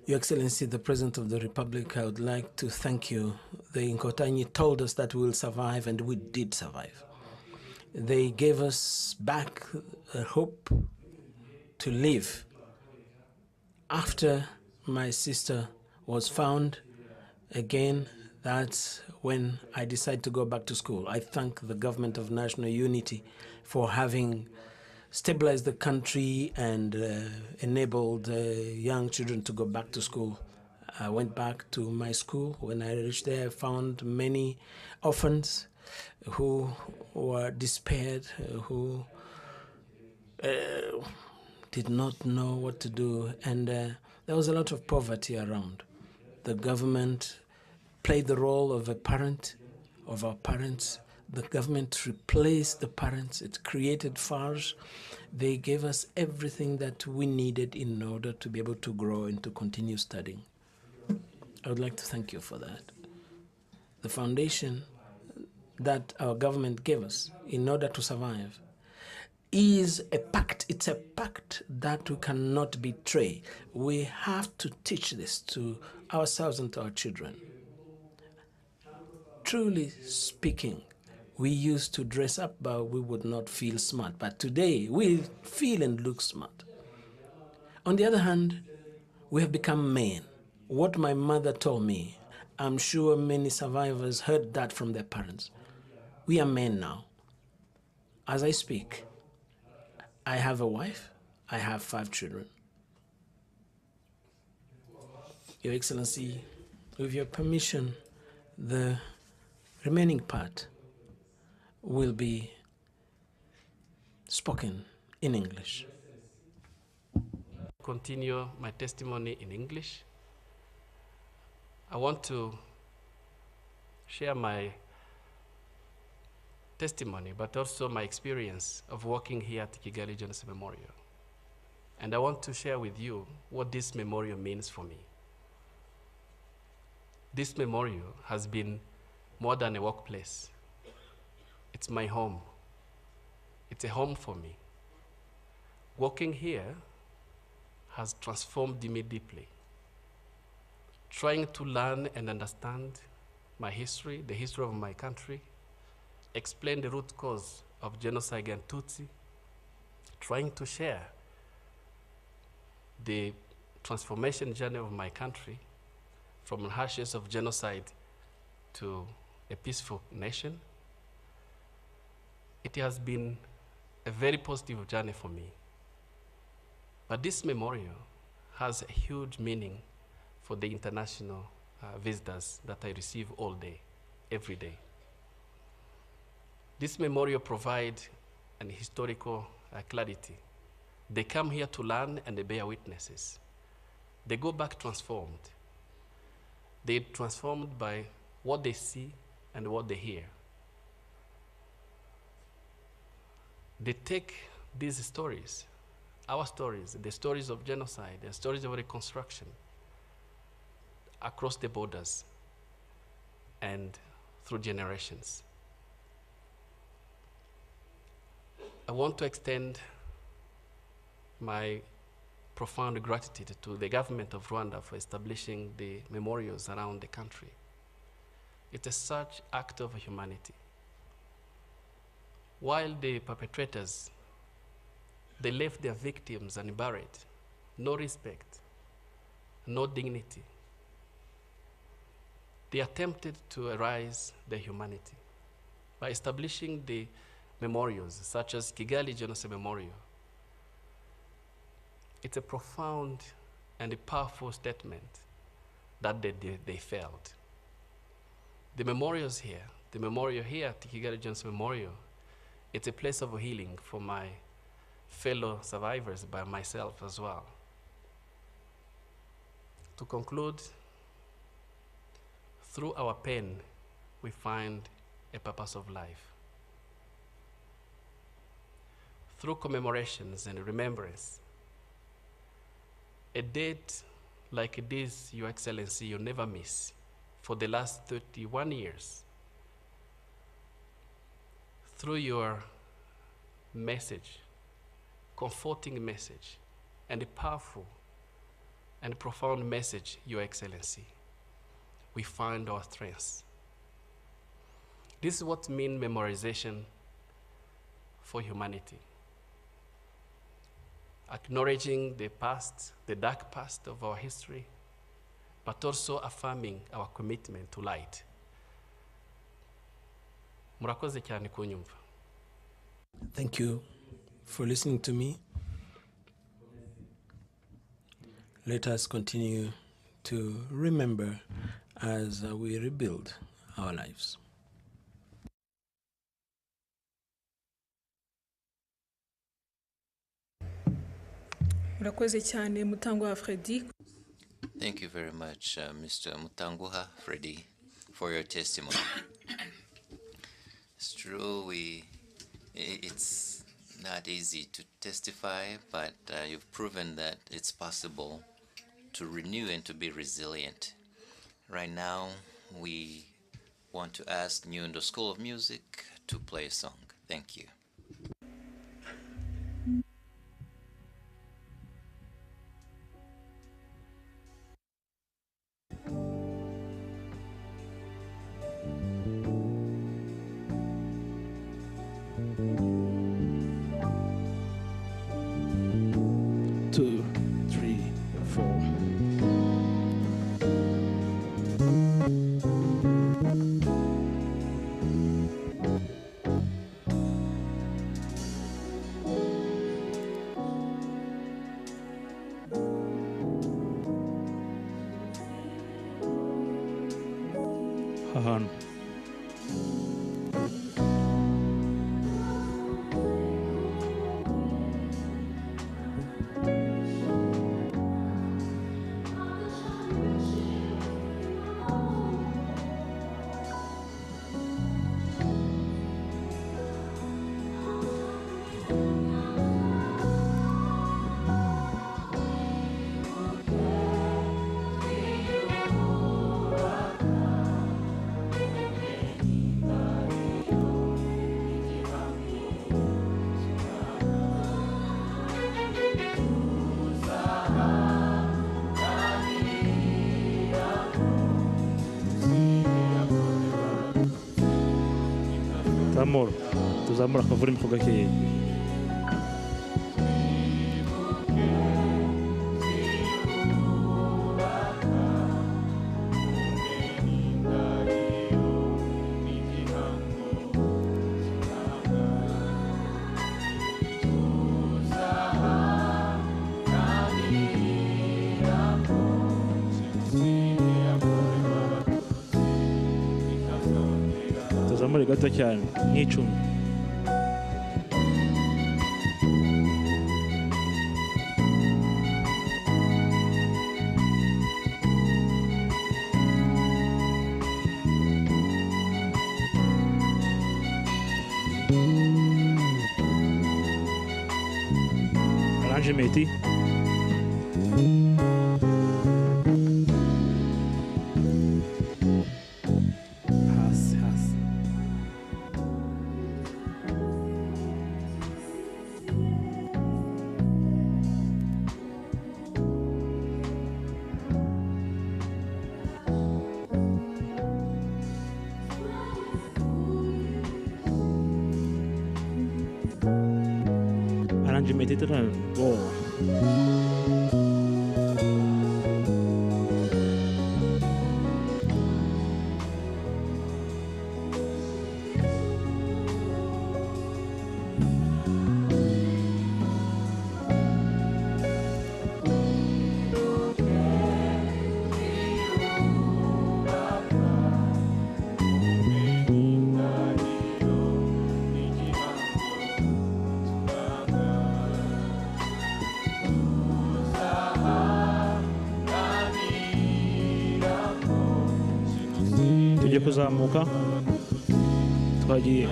Your Excellency, the President of the Republic, I would like to thank you. The Inkotanyi told us that we will survive, and we did survive. They gave us back a hope to live. After my sister was found, again, that's when I decided to go back to school. I thank the government of national unity for having stabilized the country and enabled young children to go back to school. I went back to my school. When I reached there, I found many orphans who were despaired, who did not know what to do, and there was a lot of poverty around. The government played the role of a parent, of our parents. The government replaced the parents. It created FARS. They gave us everything that we needed in order to be able to grow and to continue studying. I would like to thank you for that. The foundation that our government gave us in order to survive is a pact. It's a pact that we cannot betray. We have to teach this to ourselves and to our children. Truly speaking, we used to dress up, but we would not feel smart. But today, we feel and look smart. On the other hand, we have become men. What my mother told me, I'm sure many survivors heard that from their parents. We are men now. As I speak, I have a wife, I have 5 children. Your Excellency, with your permission, the remaining part will be spoken in English. Continue my testimony in English. I want to share my testimony, but also my experience of working here at Kigali Genocide Memorial. And I want to share with you what this memorial means for me. This memorial has been more than a workplace. It's my home. It's a home for me. Working here has transformed me deeply. Trying to learn and understand my history, the history of my country, explain the root cause of genocide against Tutsi, trying to share the transformation journey of my country from the ashes of genocide to a peaceful nation. It has been a very positive journey for me. But this memorial has a huge meaning for the international visitors that I receive all day, every day. This memorial provides an historical clarity. They come here to learn and they bear witnesses. They go back transformed. They're transformed by what they see and what they hear. They take these stories, our stories, the stories of genocide, the stories of reconstruction, across the borders and through generations. I want to extend my profound gratitude to the government of Rwanda for establishing the memorials around the country. It's a such act of humanity. While the perpetrators, they left their victims unburied, no respect, no dignity. They attempted to erase their humanity by establishing the memorials, such as Kigali Genocide Memorial. It's a profound and a powerful statement that they failed. The memorials here, the memorial here at Kigali Genocide Memorial, it's a place of healing for my fellow survivors, by myself as well. To conclude, through our pain, we find a purpose of life. Through commemorations and remembrance, a date like this, Your Excellency, you'll never miss for the last 31 years. Through your message, comforting message, and a powerful and profound message, Your Excellency, we find our strengths. This is what means memorization for humanity. Acknowledging the past, the dark past of our history, but also affirming our commitment to light. Murakoze cyane kunyumva. Thank you for listening to me. Let us continue to remember as we rebuild our lives. Murakoze cyane Mutanguha Freddy. Thank you very much, Mr. Mutanguha Freddy, for your testimony. It's true. It's not easy to testify, but you've proven that it's possible to renew and to be resilient. Right now, we want to ask Nyundo School of Music to play a song. Thank you. Two, three, four. Hahan. Amor, tuzamura akavura ko gakeya. Tuzamure gato cyane nk'icumi. Arrangement. Hasi, hasi. Arrangement itu kan, wow. Tujye kuzamuka twagiye.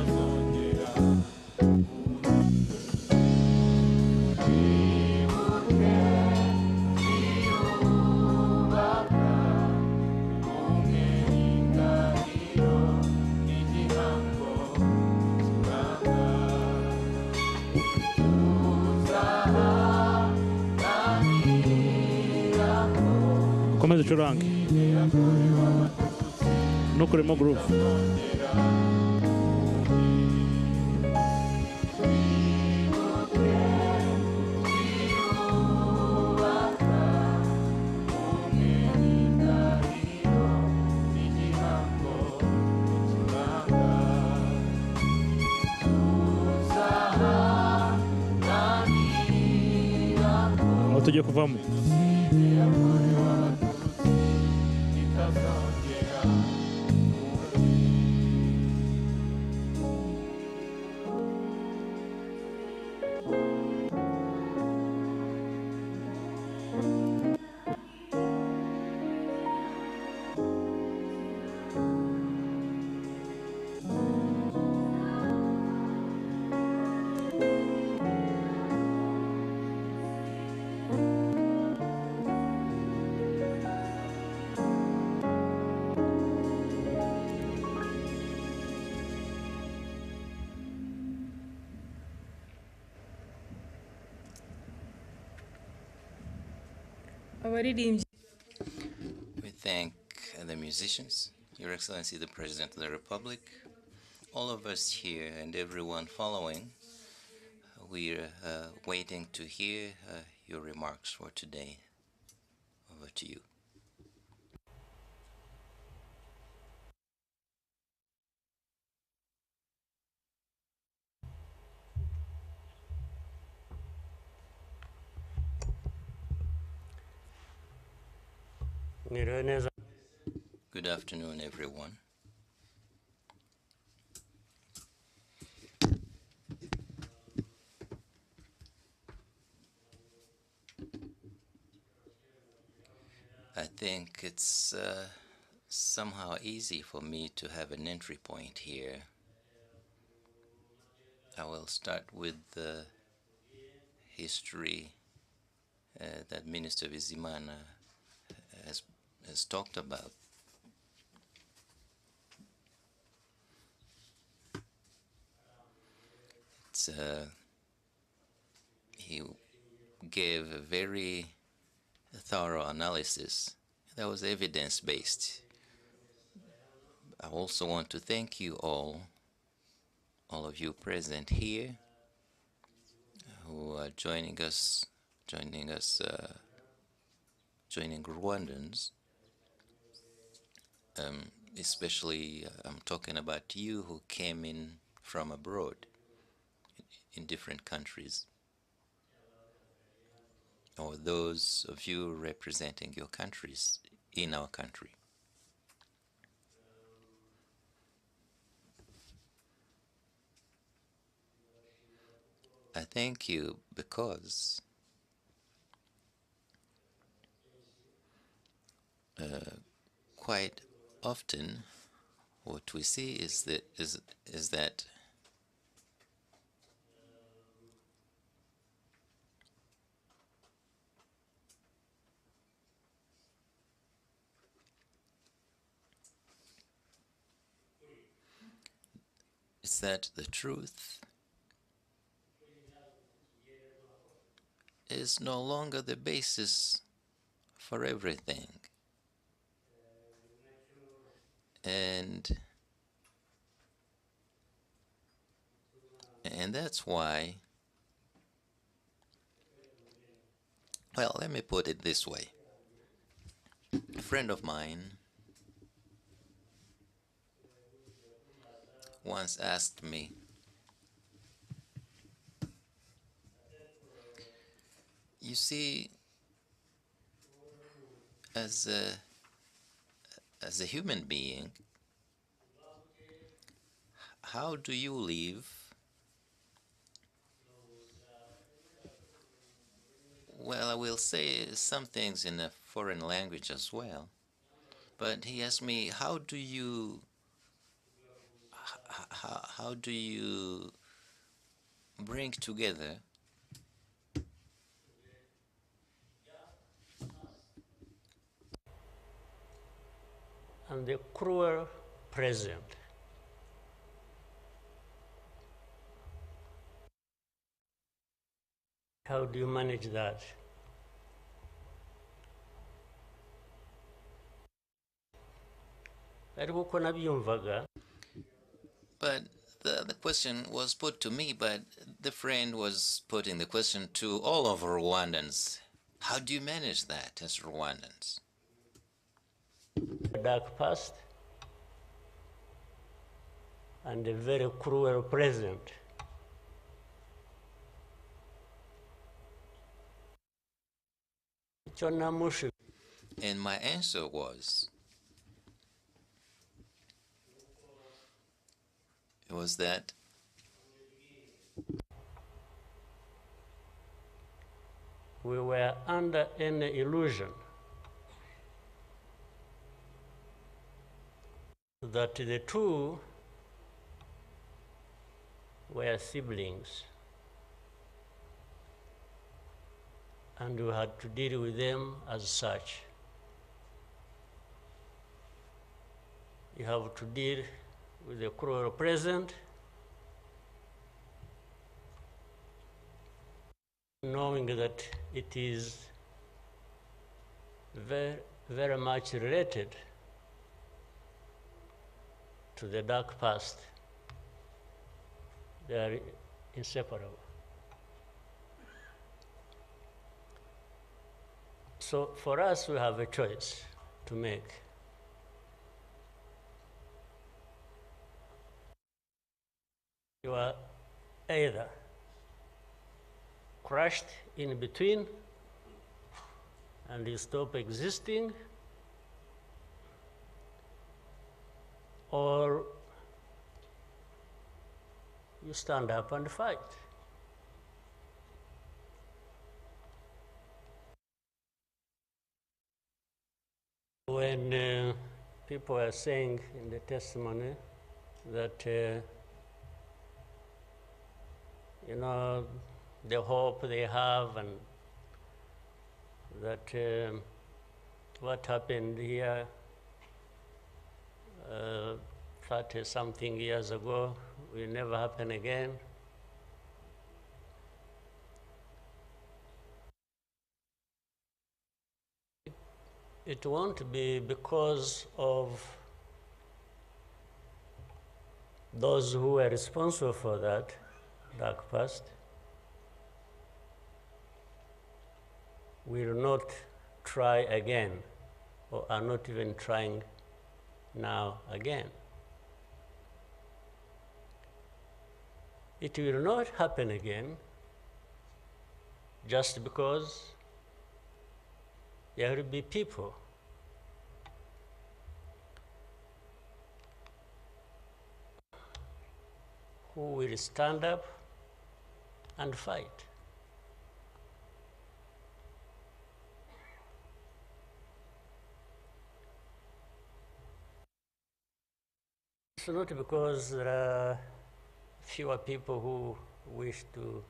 Komeza ucurange nukuremo groove. Aho tugiye kuvamo. abaririmbyi We thank the musicians, Your Excellency the President of the Republic, all of us here and everyone following. We're waiting to hear your remarks for today. Over to you. Good afternoon, everyone. I think it's somehow easy for me to have an entry point here. I will start with the history that Minister Bizimana has talked about. It's, he gave a very thorough analysis that was evidence-based. I also want to thank you all of you present here who are joining Rwandans. Especially, I'm talking about you who came in from abroad in different countries, or those of you representing your countries in our country. I thank you because quite often what we see is that the truth is no longer the basis for everything. And that's why, well, let me put it this way. A friend of mine once asked me, you see, as a human being, how do you live? Well, I will say some things in a foreign language as well. But he asked me, how do you bring together and the cruel present? How do you manage that? But the question was put to me, but the friend was putting the question to all of Rwandans. How do you manage that as Rwandans? A dark past and a very cruel present. And my answer was that we were under an illusion that the two were siblings and we had to deal with them as such. You have to deal with the cruel present, knowing that it is very, very much related to the dark past. They are inseparable. So for us, we have a choice to make. You are either crushed in between and you stop existing, or you stand up and fight. When people are saying in the testimony that you know, the hope they have, and that what happened here 30-something years ago will never happen again. It won't be because of those who were responsible for that dark past will not try again, or are not even trying now again. It will not happen again just because there will be people who will stand up and fight. It's not because there are fewer people who wish to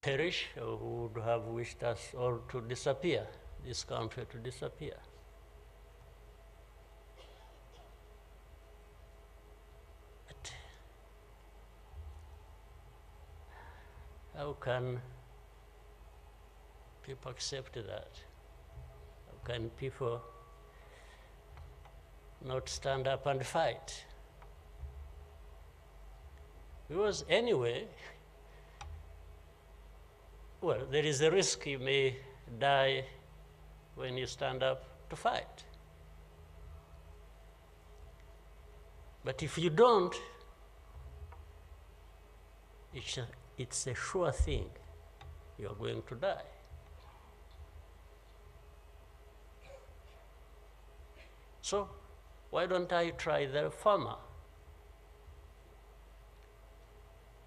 perish, or who would have wished us all to disappear, this country to disappear. But how can people accept that? How can people not stand up and fight? Because anyway, well, there is a risk you may die when you stand up to fight. But if you don't, it's a sure thing you are going to die. So why don't I try the former?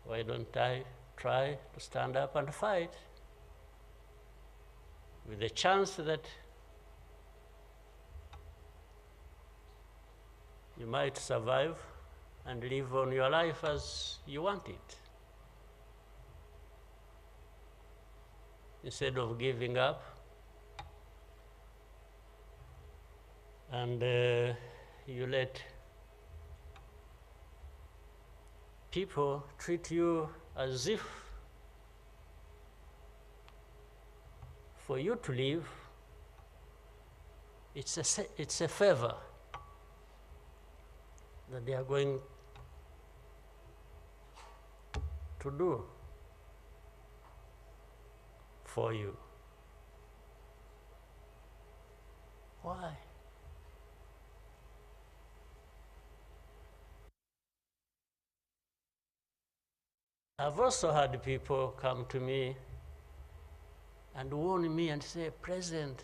Why don't I try to stand up and fight with the chance that you might survive and live on your life as you want it, instead of giving up and you let people treat you as if for you to live, it's a favor that they are going to do for you. Why? I've also had people come to me and warn me and say, President,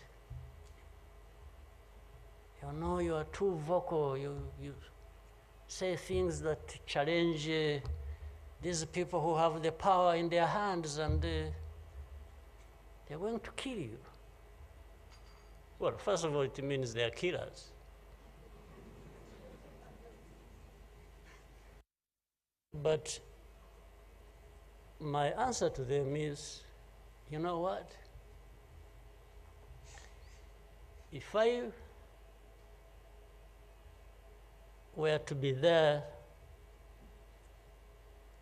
you know you are too vocal, you say things that challenge these people who have the power in their hands, and they're going to kill you. Well, first of all, it means they're killers. But my answer to them is, you know what? If I were to be there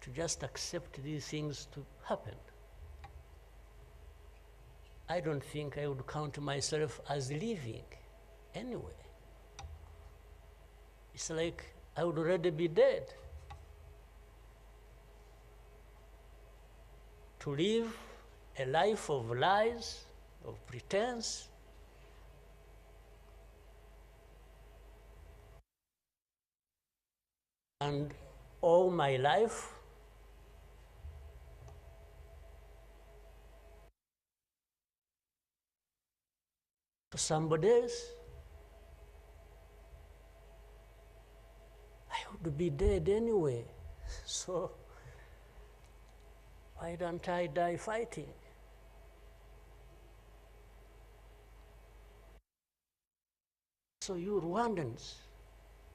to just accept these things to happen, I don't think I would count myself as living anyway. It's like I would already be dead. To live a life of lies, of pretense, and all my life to somebody else, I would be dead anyway. So why don't I die fighting? So you Rwandans,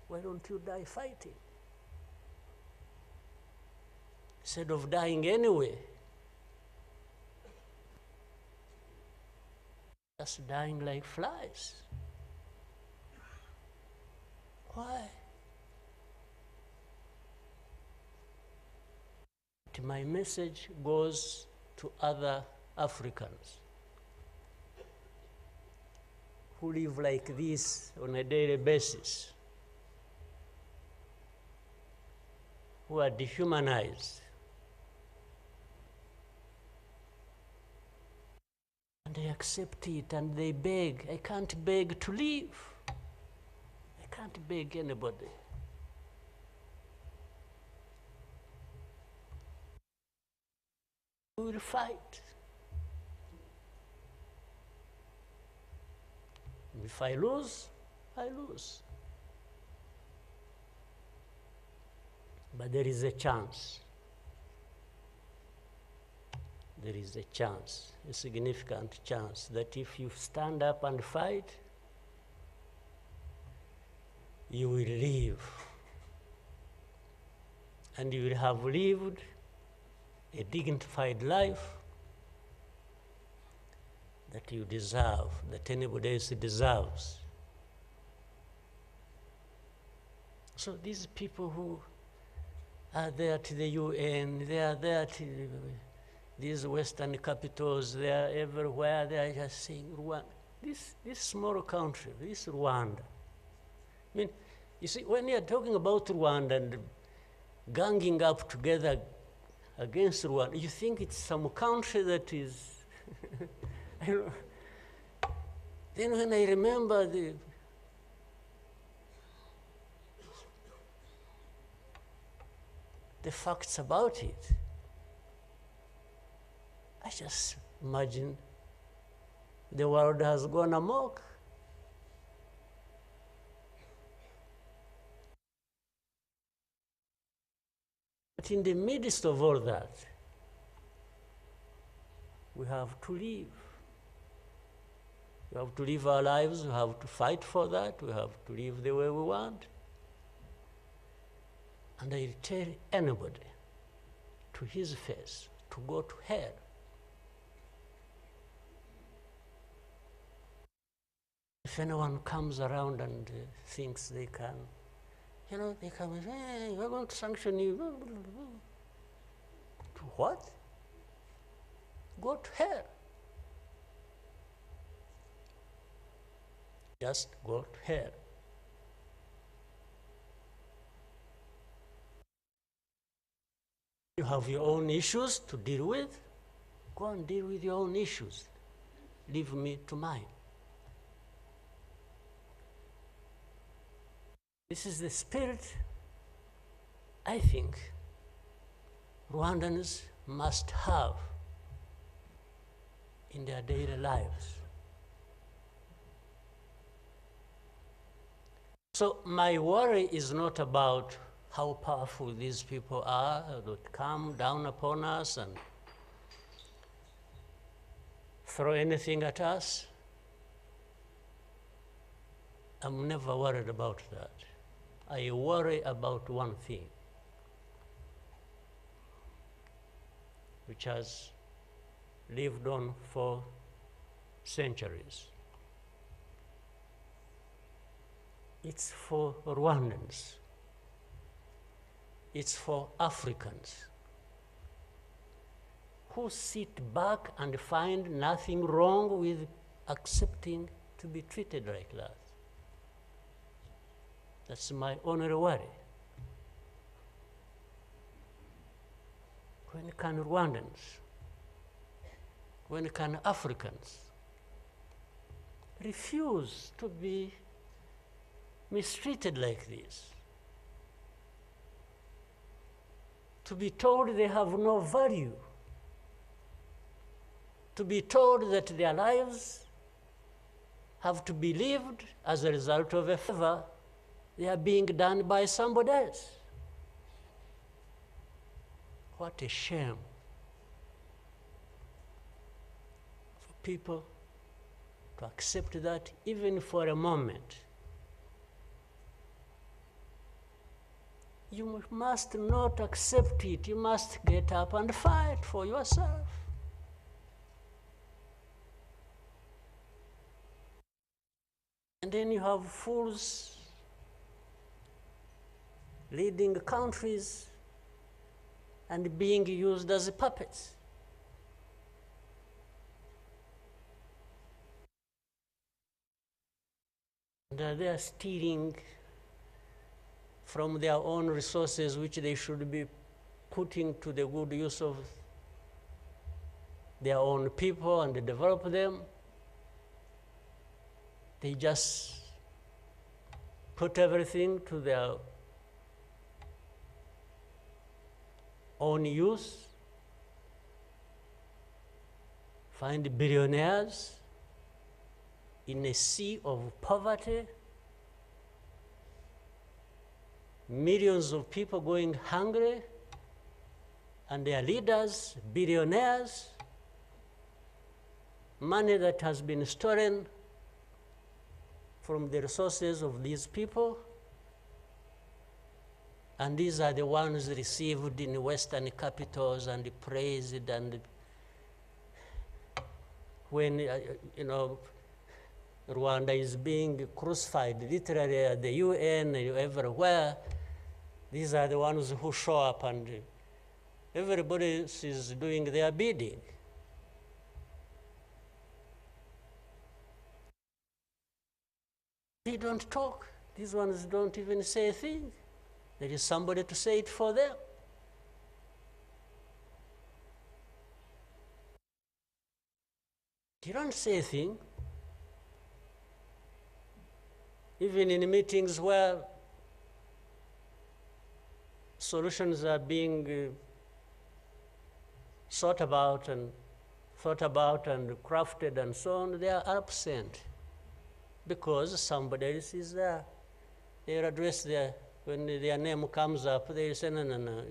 why don't you die fighting? Instead of dying anyway, just dying like flies. Why? My message goes to other Africans who live like this on a daily basis, who are dehumanized. And they accept it and they beg. I can't beg to live. I can't beg anybody. We will fight. If I lose, I lose. But there is a chance. There is a chance, a significant chance, that if you stand up and fight, you will live. And you will have lived a dignified life that you deserve, that anybody else deserves. So these people who are there to the UN, they are there to these Western capitals, they are everywhere, they are just saying, Rwanda, this small country, this Rwanda. I mean, you see, when you are talking about Rwanda and ganging up together against Rwanda, you think it's some country that is, I don't know. Then when I remember the facts about it, I just imagine the world has gone amok. But in the midst of all that, we have to live. We have to live our lives, we have to fight for that, we have to live the way we want. And I tell anybody to his face to go to hell. If anyone comes around and thinks they can, they come and say, hey, we're going to sanction you. To what? Go to hell. Just go to hell. You have your own issues to deal with. Go and deal with your own issues. Leave me to mine. This is the spirit, I think, Rwandans must have in their daily lives. So my worry is not about how powerful these people are that come down upon us and throw anything at us. I'm never worried about that. I worry about one thing, which has lived on for centuries. It's for Rwandans. It's for Africans who sit back and find nothing wrong with accepting to be treated like that. That's my only worry. When can Rwandans, when can Africans refuse to be mistreated like this? To be told they have no value, to be told that their lives have to be lived as a result of a favor they are being done by somebody else. What a shame for people to accept that even for a moment. You must not accept it. You must get up and fight for yourself. And then you have fools leading countries and being used as puppets. And they are stealing from their own resources, which they should be putting to the good use of their own people and develop them. They just put everything to their own use, find billionaires in a sea of poverty, millions of people going hungry, and their leaders, billionaires, money that has been stolen from the resources of these people, and these are the ones received in Western capitals and praised, and when, Rwanda is being crucified literally at the UN and everywhere, these are the ones who show up and everybody is doing their bidding. They don't talk. These ones don't even say a thing. There is somebody to say it for them. You don't say a thing. Even in meetings where solutions are being thought about and crafted and so on, they are absent because somebody else is there. They are addressed there. When their name comes up, they say, no, no, no.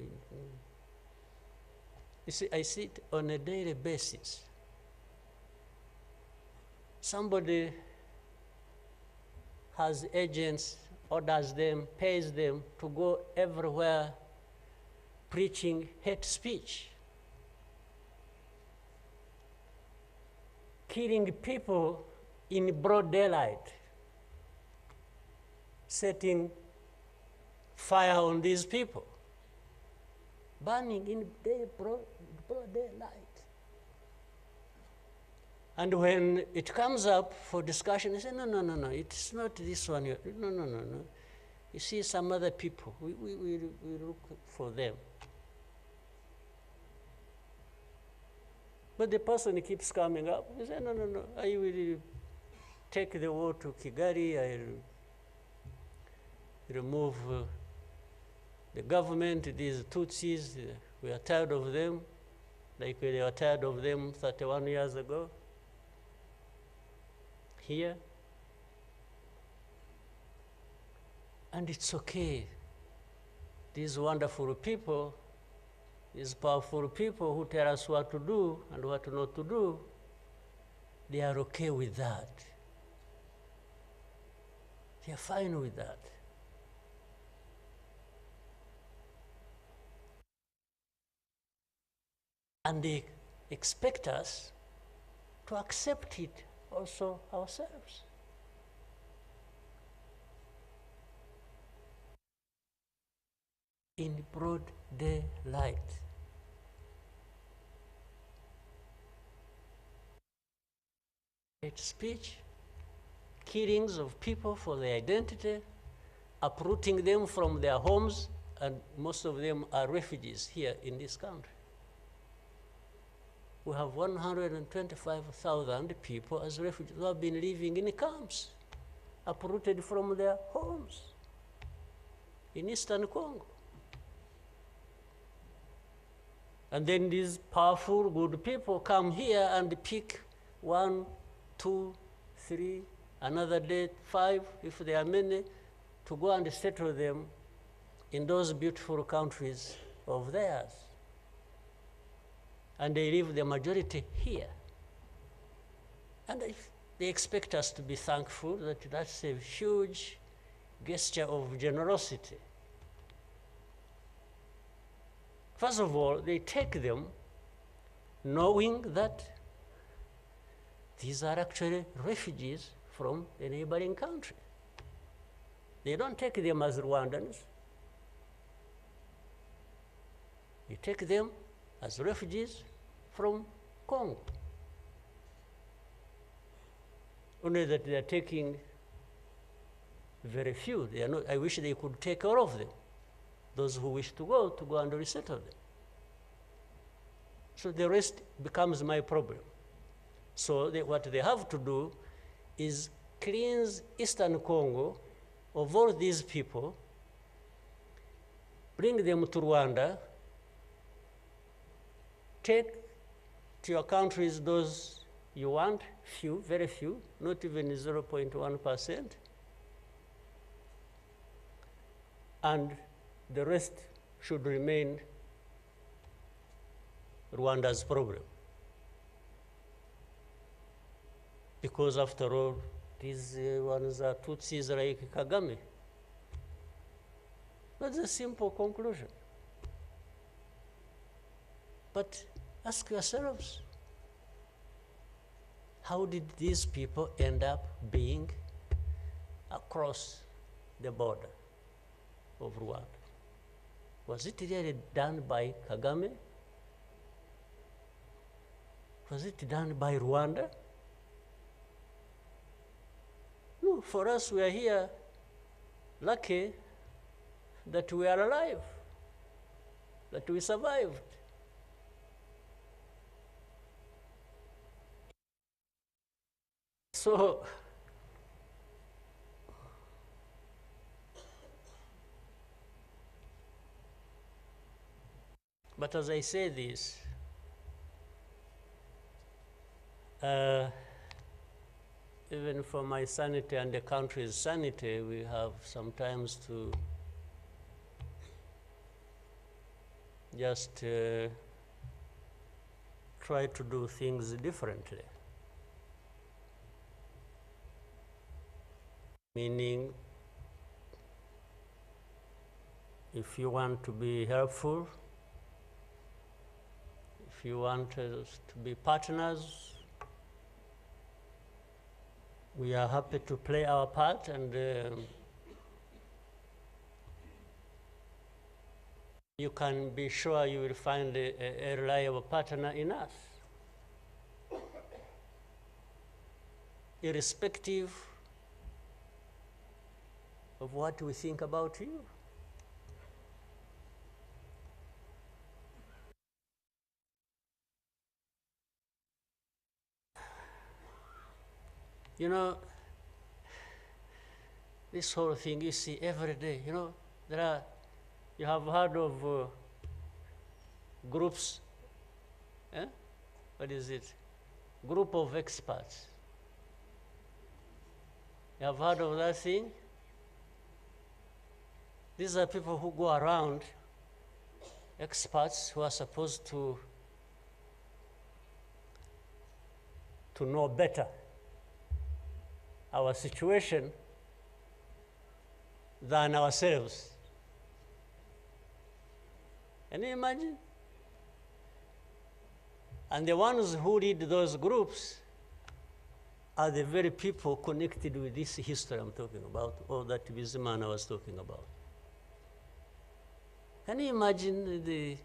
You see, I see it on a daily basis. Somebody has agents, orders them, pays them to go everywhere preaching hate speech, killing people in broad daylight, setting fire on these people, burning in broad daylight. And when it comes up for discussion, they say, no, no, no, no, it's not this one. No, no, no, no. You see some other people, we look for them. But the person keeps coming up. He says, no, no, no, I will take the war to Kigali, I'll remove the government, these Tutsis, we are tired of them, like we were tired of them 31 years ago. Here. And it's okay. These wonderful people, these powerful people who tell us what to do and what not to do, they are okay with that. They are fine with that. And they expect us to accept it also ourselves. In broad daylight. hate speech, killings of people for their identity, uprooting them from their homes, and most of them are refugees here in this country. We have 125,000 people as refugees who have been living in camps, uprooted from their homes in Eastern Congo. And then these powerful, good people come here and pick 1, 2, 3, another day 5, if there are many, to go and settle them in those beautiful countries of theirs. And they leave the majority here. And they expect us to be thankful that that's a huge gesture of generosity. First of all, they take them knowing that these are actually refugees from a neighboring country. They don't take them as Rwandans. They take them as refugees from Congo. Only that they are taking very few. They are not, I wish they could take all of them. Those who wish to go and resettle them. So the rest becomes my problem. So what they have to do is cleanse Eastern Congo of all these people, bring them to Rwanda, take to your countries those you want, few, very few, not even 0.1%, and the rest should remain Rwanda's problem. Because after all, these ones are Tutsis like Kagame. That's a simple conclusion. But ask yourselves, how did these people end up being across the border of Rwanda? Was it really done by Kagame? Was it done by Rwanda? No, for us, we are here lucky that we are alive, that we survived. So, but as I say this, even for my sanity and the country's sanity, we have sometimes to just try to do things differently. Meaning, if you want to be helpful, if you want us to be partners, we are happy to play our part, and you can be sure you will find a reliable partner in us, irrespective of what we think about you. You know, this whole thing you see every day, you know, you have heard of groups, what is it? Group of experts. You have heard of that thing? These are people who go around, experts who are supposed to know better our situation than ourselves. Can you imagine? And the ones who lead those groups are the very people connected with this history I'm talking about, or that Bizimana was talking about. Can you imagine the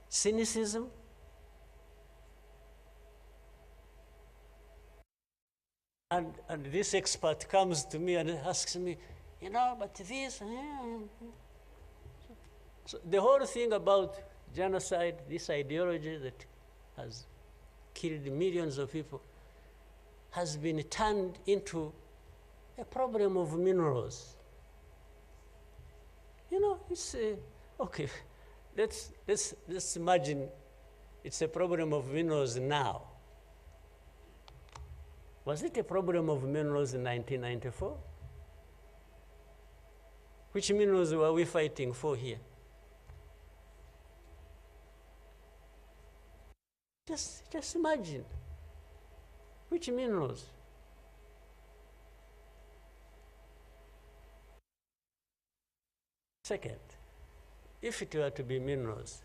cynicism? And this expert comes to me and asks me, you know, but this. So the whole thing about genocide, this ideology that has killed millions of people, has been turned into a problem of minerals. You know, it's okay. Let's imagine it's a problem of minerals now. Was it a problem of minerals in 1994? Which minerals were we fighting for here? Just imagine. Which minerals? Second, if it were to be minerals,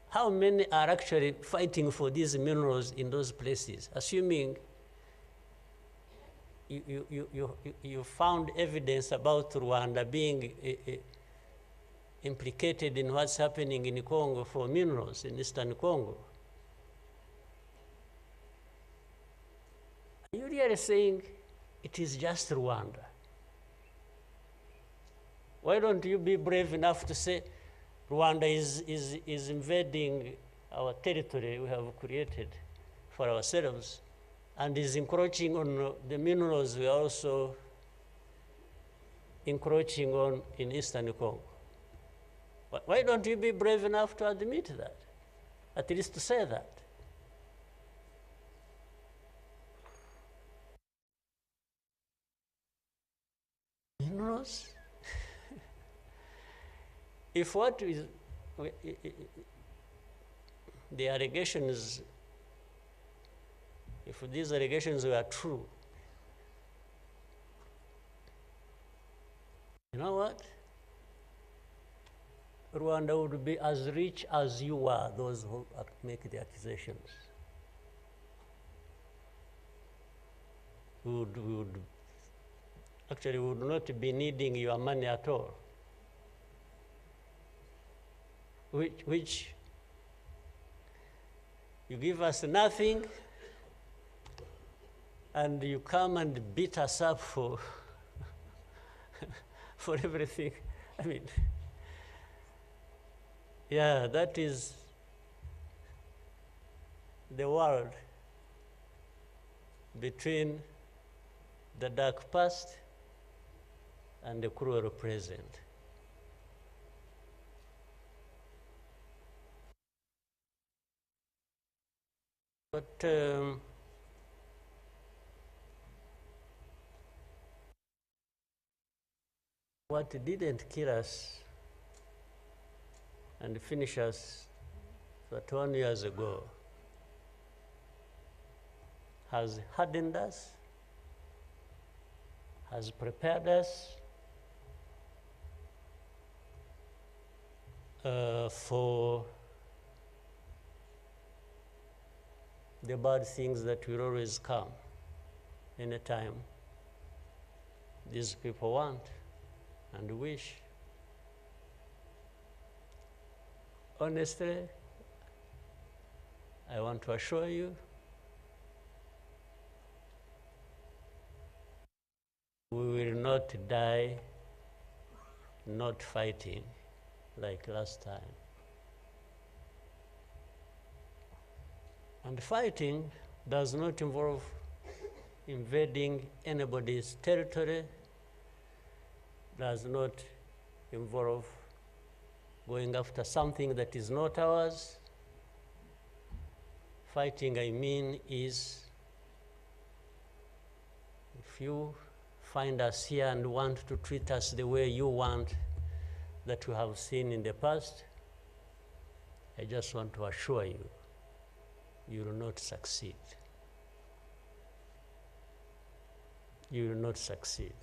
how many are actually fighting for these minerals in those places? Assuming you found evidence about Rwanda being implicated in what's happening in Congo for minerals in Eastern Congo. Are you really saying it is just Rwanda? Why don't you be brave enough to say Rwanda is invading our territory we have created for ourselves and is encroaching on the minerals we are also encroaching on in Eastern Congo? Why don't you be brave enough to admit that? At least to say that. Minerals? If what is the allegations, if these allegations were true, you know what? Rwanda would be as rich as you are, those who make the accusations. Would actually would not be needing your money at all. Which you give us nothing and you come and beat us up for for everything. I mean, yeah, that is the world between the dark past and the cruel present. But what didn't kill us and finish us 21 years ago has hardened us, has prepared us for the bad things that will always come anytime these people want and wish. Honestly, I want to assure you we will not die not fighting like last time. And fighting does not involve invading anybody's territory, does not involve going after something that is not ours. Fighting, I mean, is if you find us here and want to treat us the way you want that we have seen in the past, I just want to assure you, you will not succeed. You will not succeed.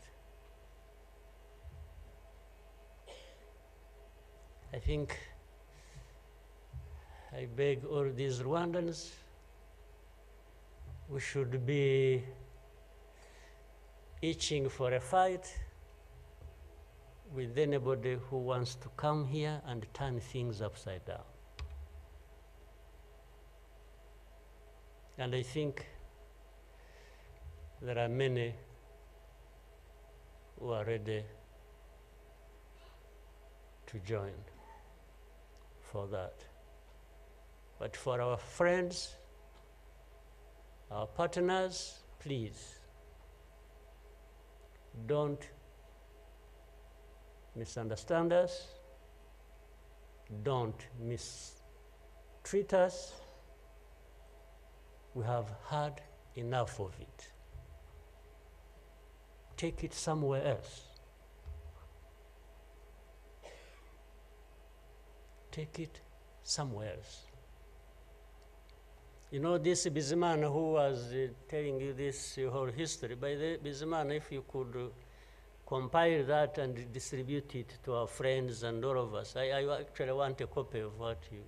I think I beg all these Rwandans, we should be itching for a fight with anybody who wants to come here and turn things upside down. And I think there are many who are ready to join for that. But for our friends, our partners, please don't misunderstand us, don't mistreat us. We have had enough of it. Take it somewhere else. Take it somewhere else. You know, this Bizimana who was telling you this whole history, by the Bizimana, if you could compile that and distribute it to our friends and all of us. I actually want a copy of what you...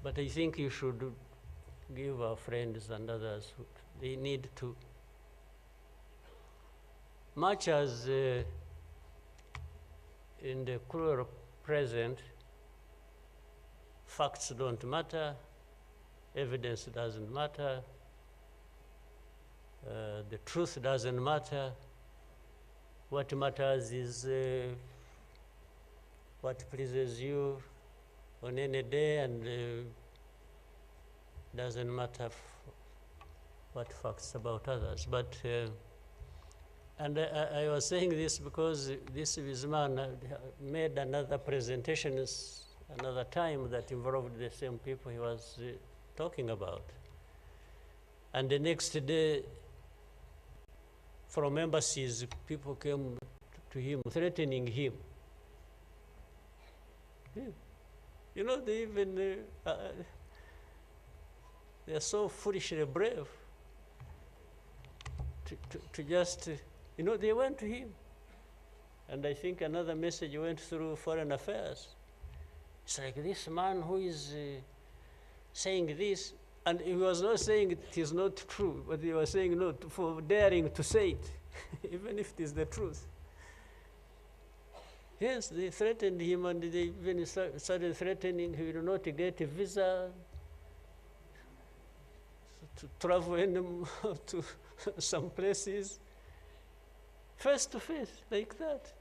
But I think you should give our friends and others, they need to... Much as in the cruel present, facts don't matter, evidence doesn't matter, the truth doesn't matter. What matters is what pleases you on any day, and doesn't matter what facts about others. But and I was saying this because this man made another presentation another time that involved the same people he was talking about. And the next day, from embassies, people came to him, threatening him. You know, they even, they are so foolishly brave to just, you know, they went to him. And I think another message went through Foreign Affairs. It's like this man who is saying this, and he was not saying it is not true, but he was saying no for daring to say it, even if it is the truth. Yes, they threatened him, and they even started threatening he will not get a visa to travel to some places, face to face, like that.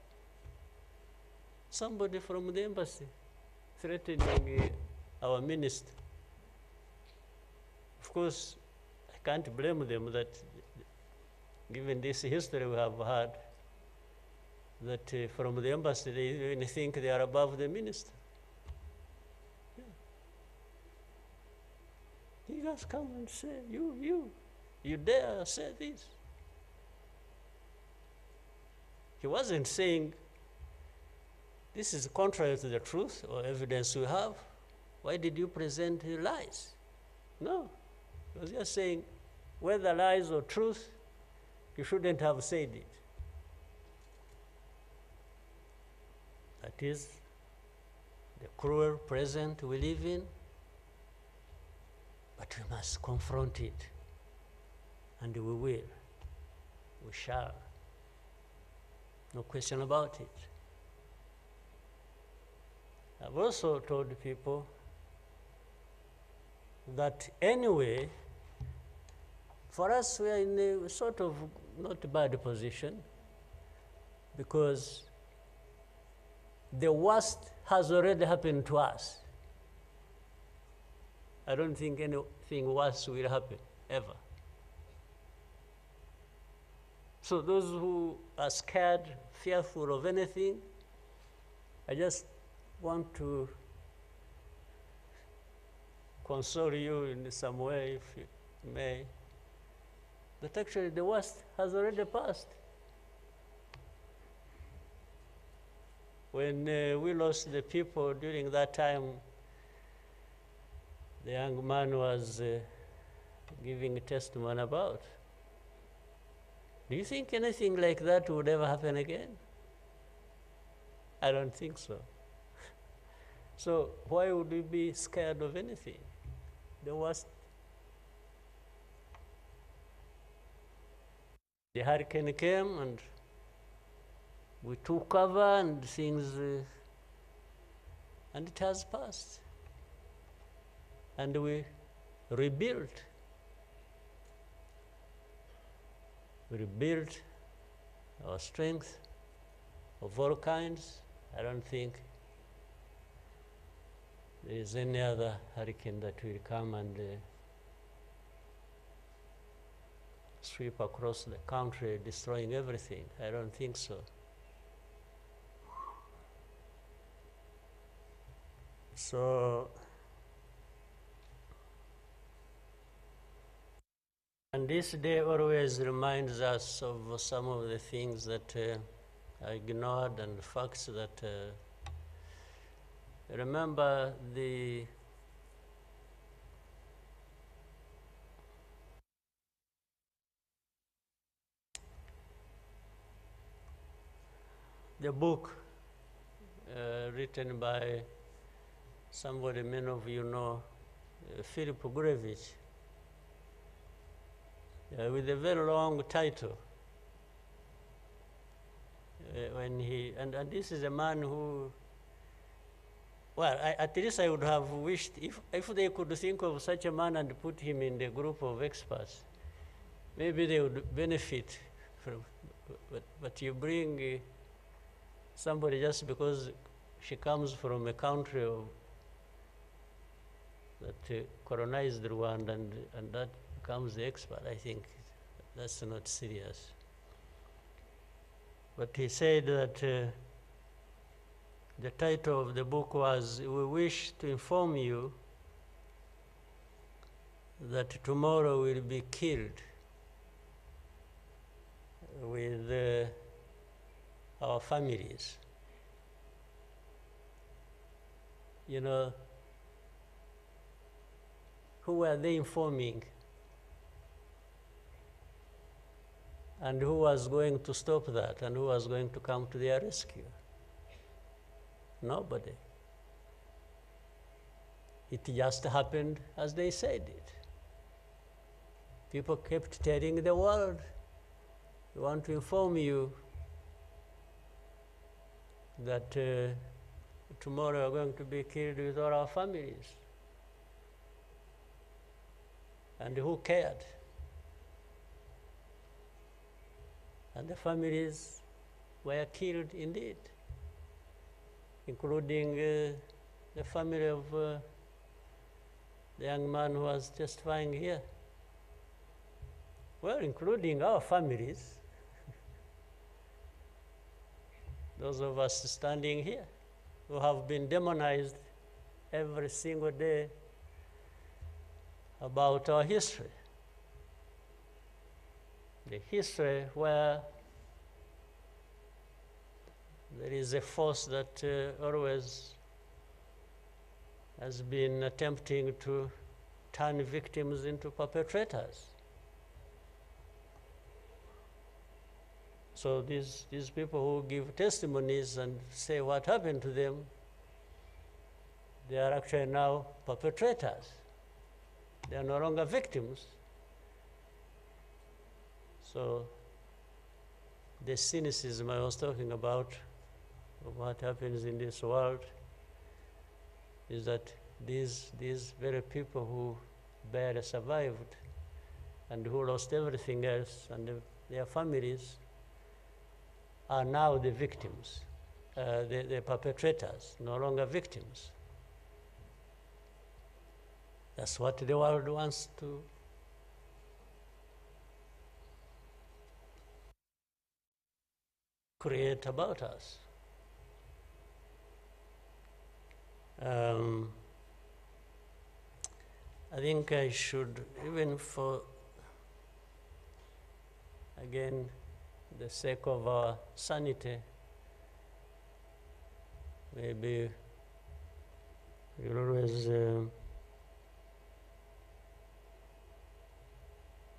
Somebody from the embassy threatening our minister. Of course, I can't blame them that, given this history we have had, that from the embassy they even think they are above the minister. Yeah. He just come and say, you dare say this. He wasn't saying, this is contrary to the truth or evidence we have. Why did you present lies? No. He was just saying, whether lies or truth, you shouldn't have said it. That is the cruel present we live in, but we must confront it, and we will. We shall. No question about it. I've also told people that anyway, for us, we are in a sort of not bad position, because the worst has already happened to us. I don't think anything worse will happen, ever. So those who are scared, fearful of anything, I just want to console you in some way, if you may, that actually the worst has already passed. When we lost the people during that time, the young man was giving a testimony about. Do you think anything like that would ever happen again? I don't think so. So why would we be scared of anything? The worst. The hurricane came and we took cover and things, and it has passed. And we rebuilt. We rebuilt our strength of all kinds. I don't think there is any other hurricane that will come and sweep across the country, destroying everything. I don't think so. So, and this day always reminds us of some of the things that I ignored and the facts that remember the book written by somebody many of you know, Philip Gurevich, with a very long title. When he and this is a man who, well, at least I would have wished if they could think of such a man and put him in the group of experts, maybe they would benefit from. But you bring somebody just because she comes from a country that colonized Rwanda and that becomes the expert. I think that's not serious. But he said that the title of the book was, "We wish to inform you that tomorrow will be killed with our families." You know, who were they informing? And who was going to stop that? And who was going to come to their rescue? Nobody. It just happened as they said it. People kept telling the world, "We want to inform you that tomorrow we're going to be killed with all our families." And who cared? And the families were killed indeed, including the family of the young man who was testifying here. Well, including our families, those of us standing here, who have been demonized every single day about our history. The history where there is a force that always has been attempting to turn victims into perpetrators. So these people who give testimonies and say what happened to them, they are actually now perpetrators. They are no longer victims. So the cynicism I was talking about of what happens in this world is that these very people who barely survived and who lost everything else and their families are now the victims, the perpetrators, no longer victims. That's what the world wants to create about us. I think I should, even for, again, the sake of our sanity, maybe you'll always, you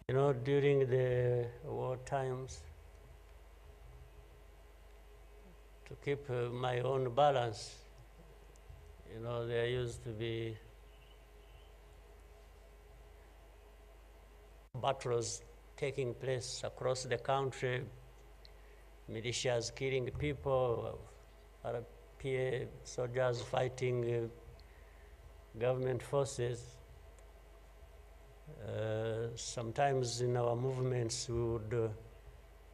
know, during the war times, to keep my own balance, you know, there used to be battles taking place across the country, militias killing people, RPA soldiers fighting government forces. Sometimes in our movements we would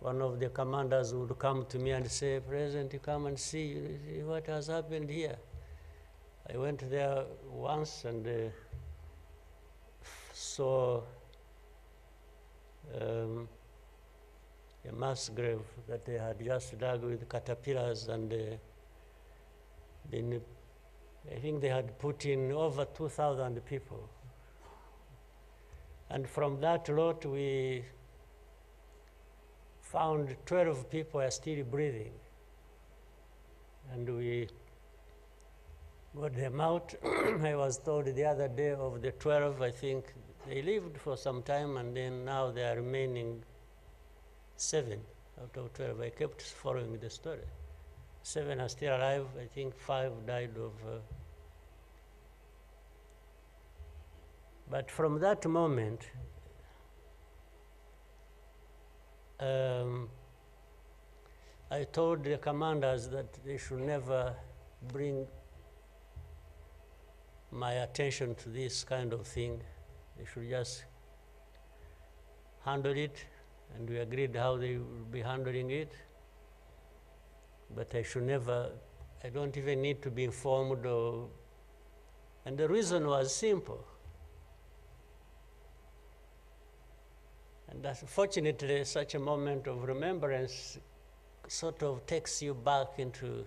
one of the commanders would come to me and say, President, you come and see what has happened here. I went there once and saw a mass grave that they had just dug with caterpillars, and then I think they had put in over 2,000 people. And from that lot, we found 12 people are still breathing. And we got them out. I was told the other day of the 12, I think they lived for some time, and then now they are remaining 7 out of 12. I kept following the story. 7 are still alive. I think 5 died of... But from that moment, I told the commanders that they should never bring my attention to this kind of thing. They should just handle it, and we agreed how they would be handling it. But I should never, I don't even need to be informed or, and the reason was simple. And unfortunately, such a moment of remembrance sort of takes you back into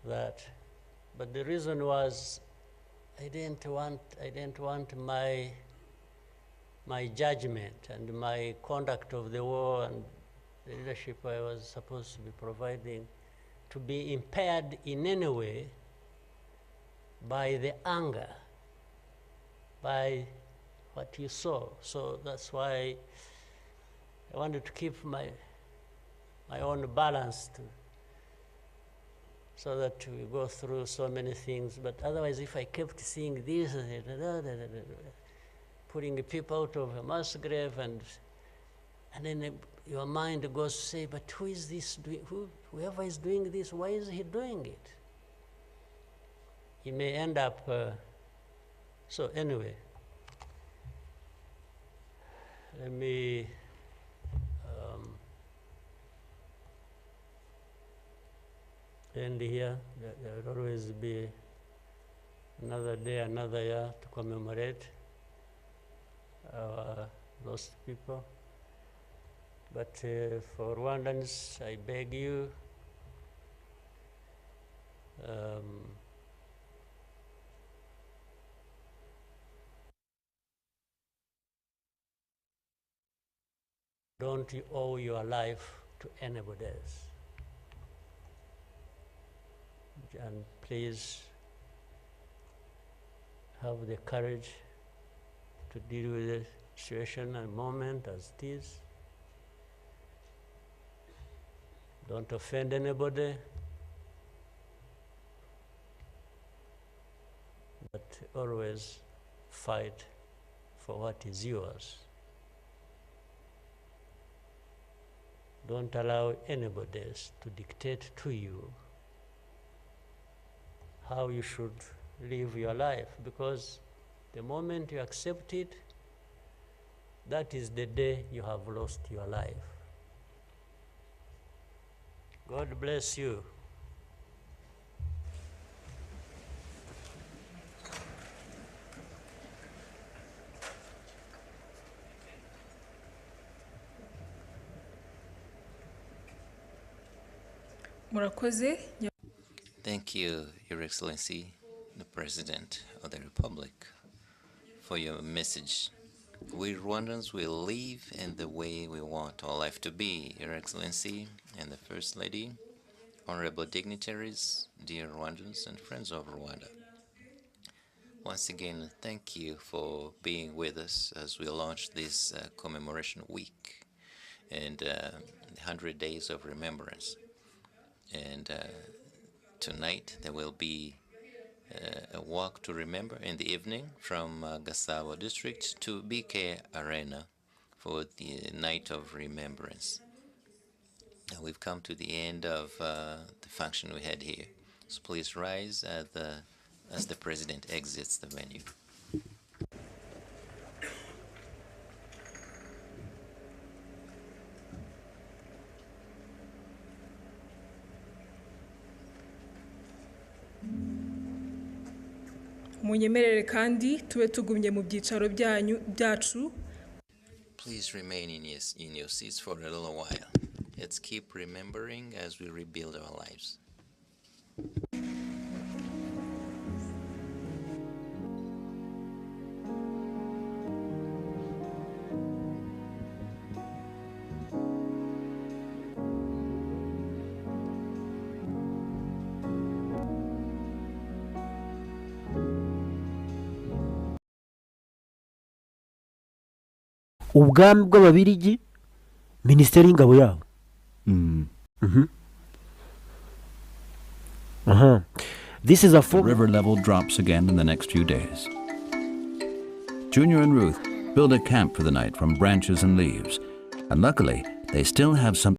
that. But the reason was I didn't want my judgment and my conduct of the war and the leadership I was supposed to be providing to be impaired in any way by the anger, by what you saw. So that's why I wanted to keep my own balance so that we go through so many things. But otherwise, if I kept seeing this, putting people out of a mass grave, and then your mind goes to say, but who is this doing? Whoever is doing this, why is he doing it? He may end up. So anyway, let me end here. There will always be another day, another year to commemorate our lost people. But for Rwandans, I beg you, don't you owe your life to anybody else. And please have the courage to deal with the situation and moment as it is. Don't offend anybody, but always fight for what is yours. Don't allow anybody else to dictate to you how you should live your life, because the moment you accept it, that is the day you have lost your life. God bless you. murakoze. Thank you, Your Excellency, the President of the Republic, for your message. We Rwandans will live in the way we want our life to be, Your Excellency and the First Lady, honorable dignitaries, dear Rwandans and friends of Rwanda. Once again, thank you for being with us as we launch this commemoration week and 100 days of remembrance. And tonight there will be a walk to remember in the evening from Gasabo district to BK Arena for the night of remembrance. And we've come to the end of the function we had here. So please rise as the President exits the venue. munyemerere kandi tube tugumye mu byicaro byacu. Please remain in your seats for a little while. Let's keep remembering as we rebuild our lives. ubwami bw'ababirigi minisiteri y'ingabo yabo. This is a The river level drops again in the next few days. Junior and Ruth build a camp for the night from branches and leaves, and luckily they still have some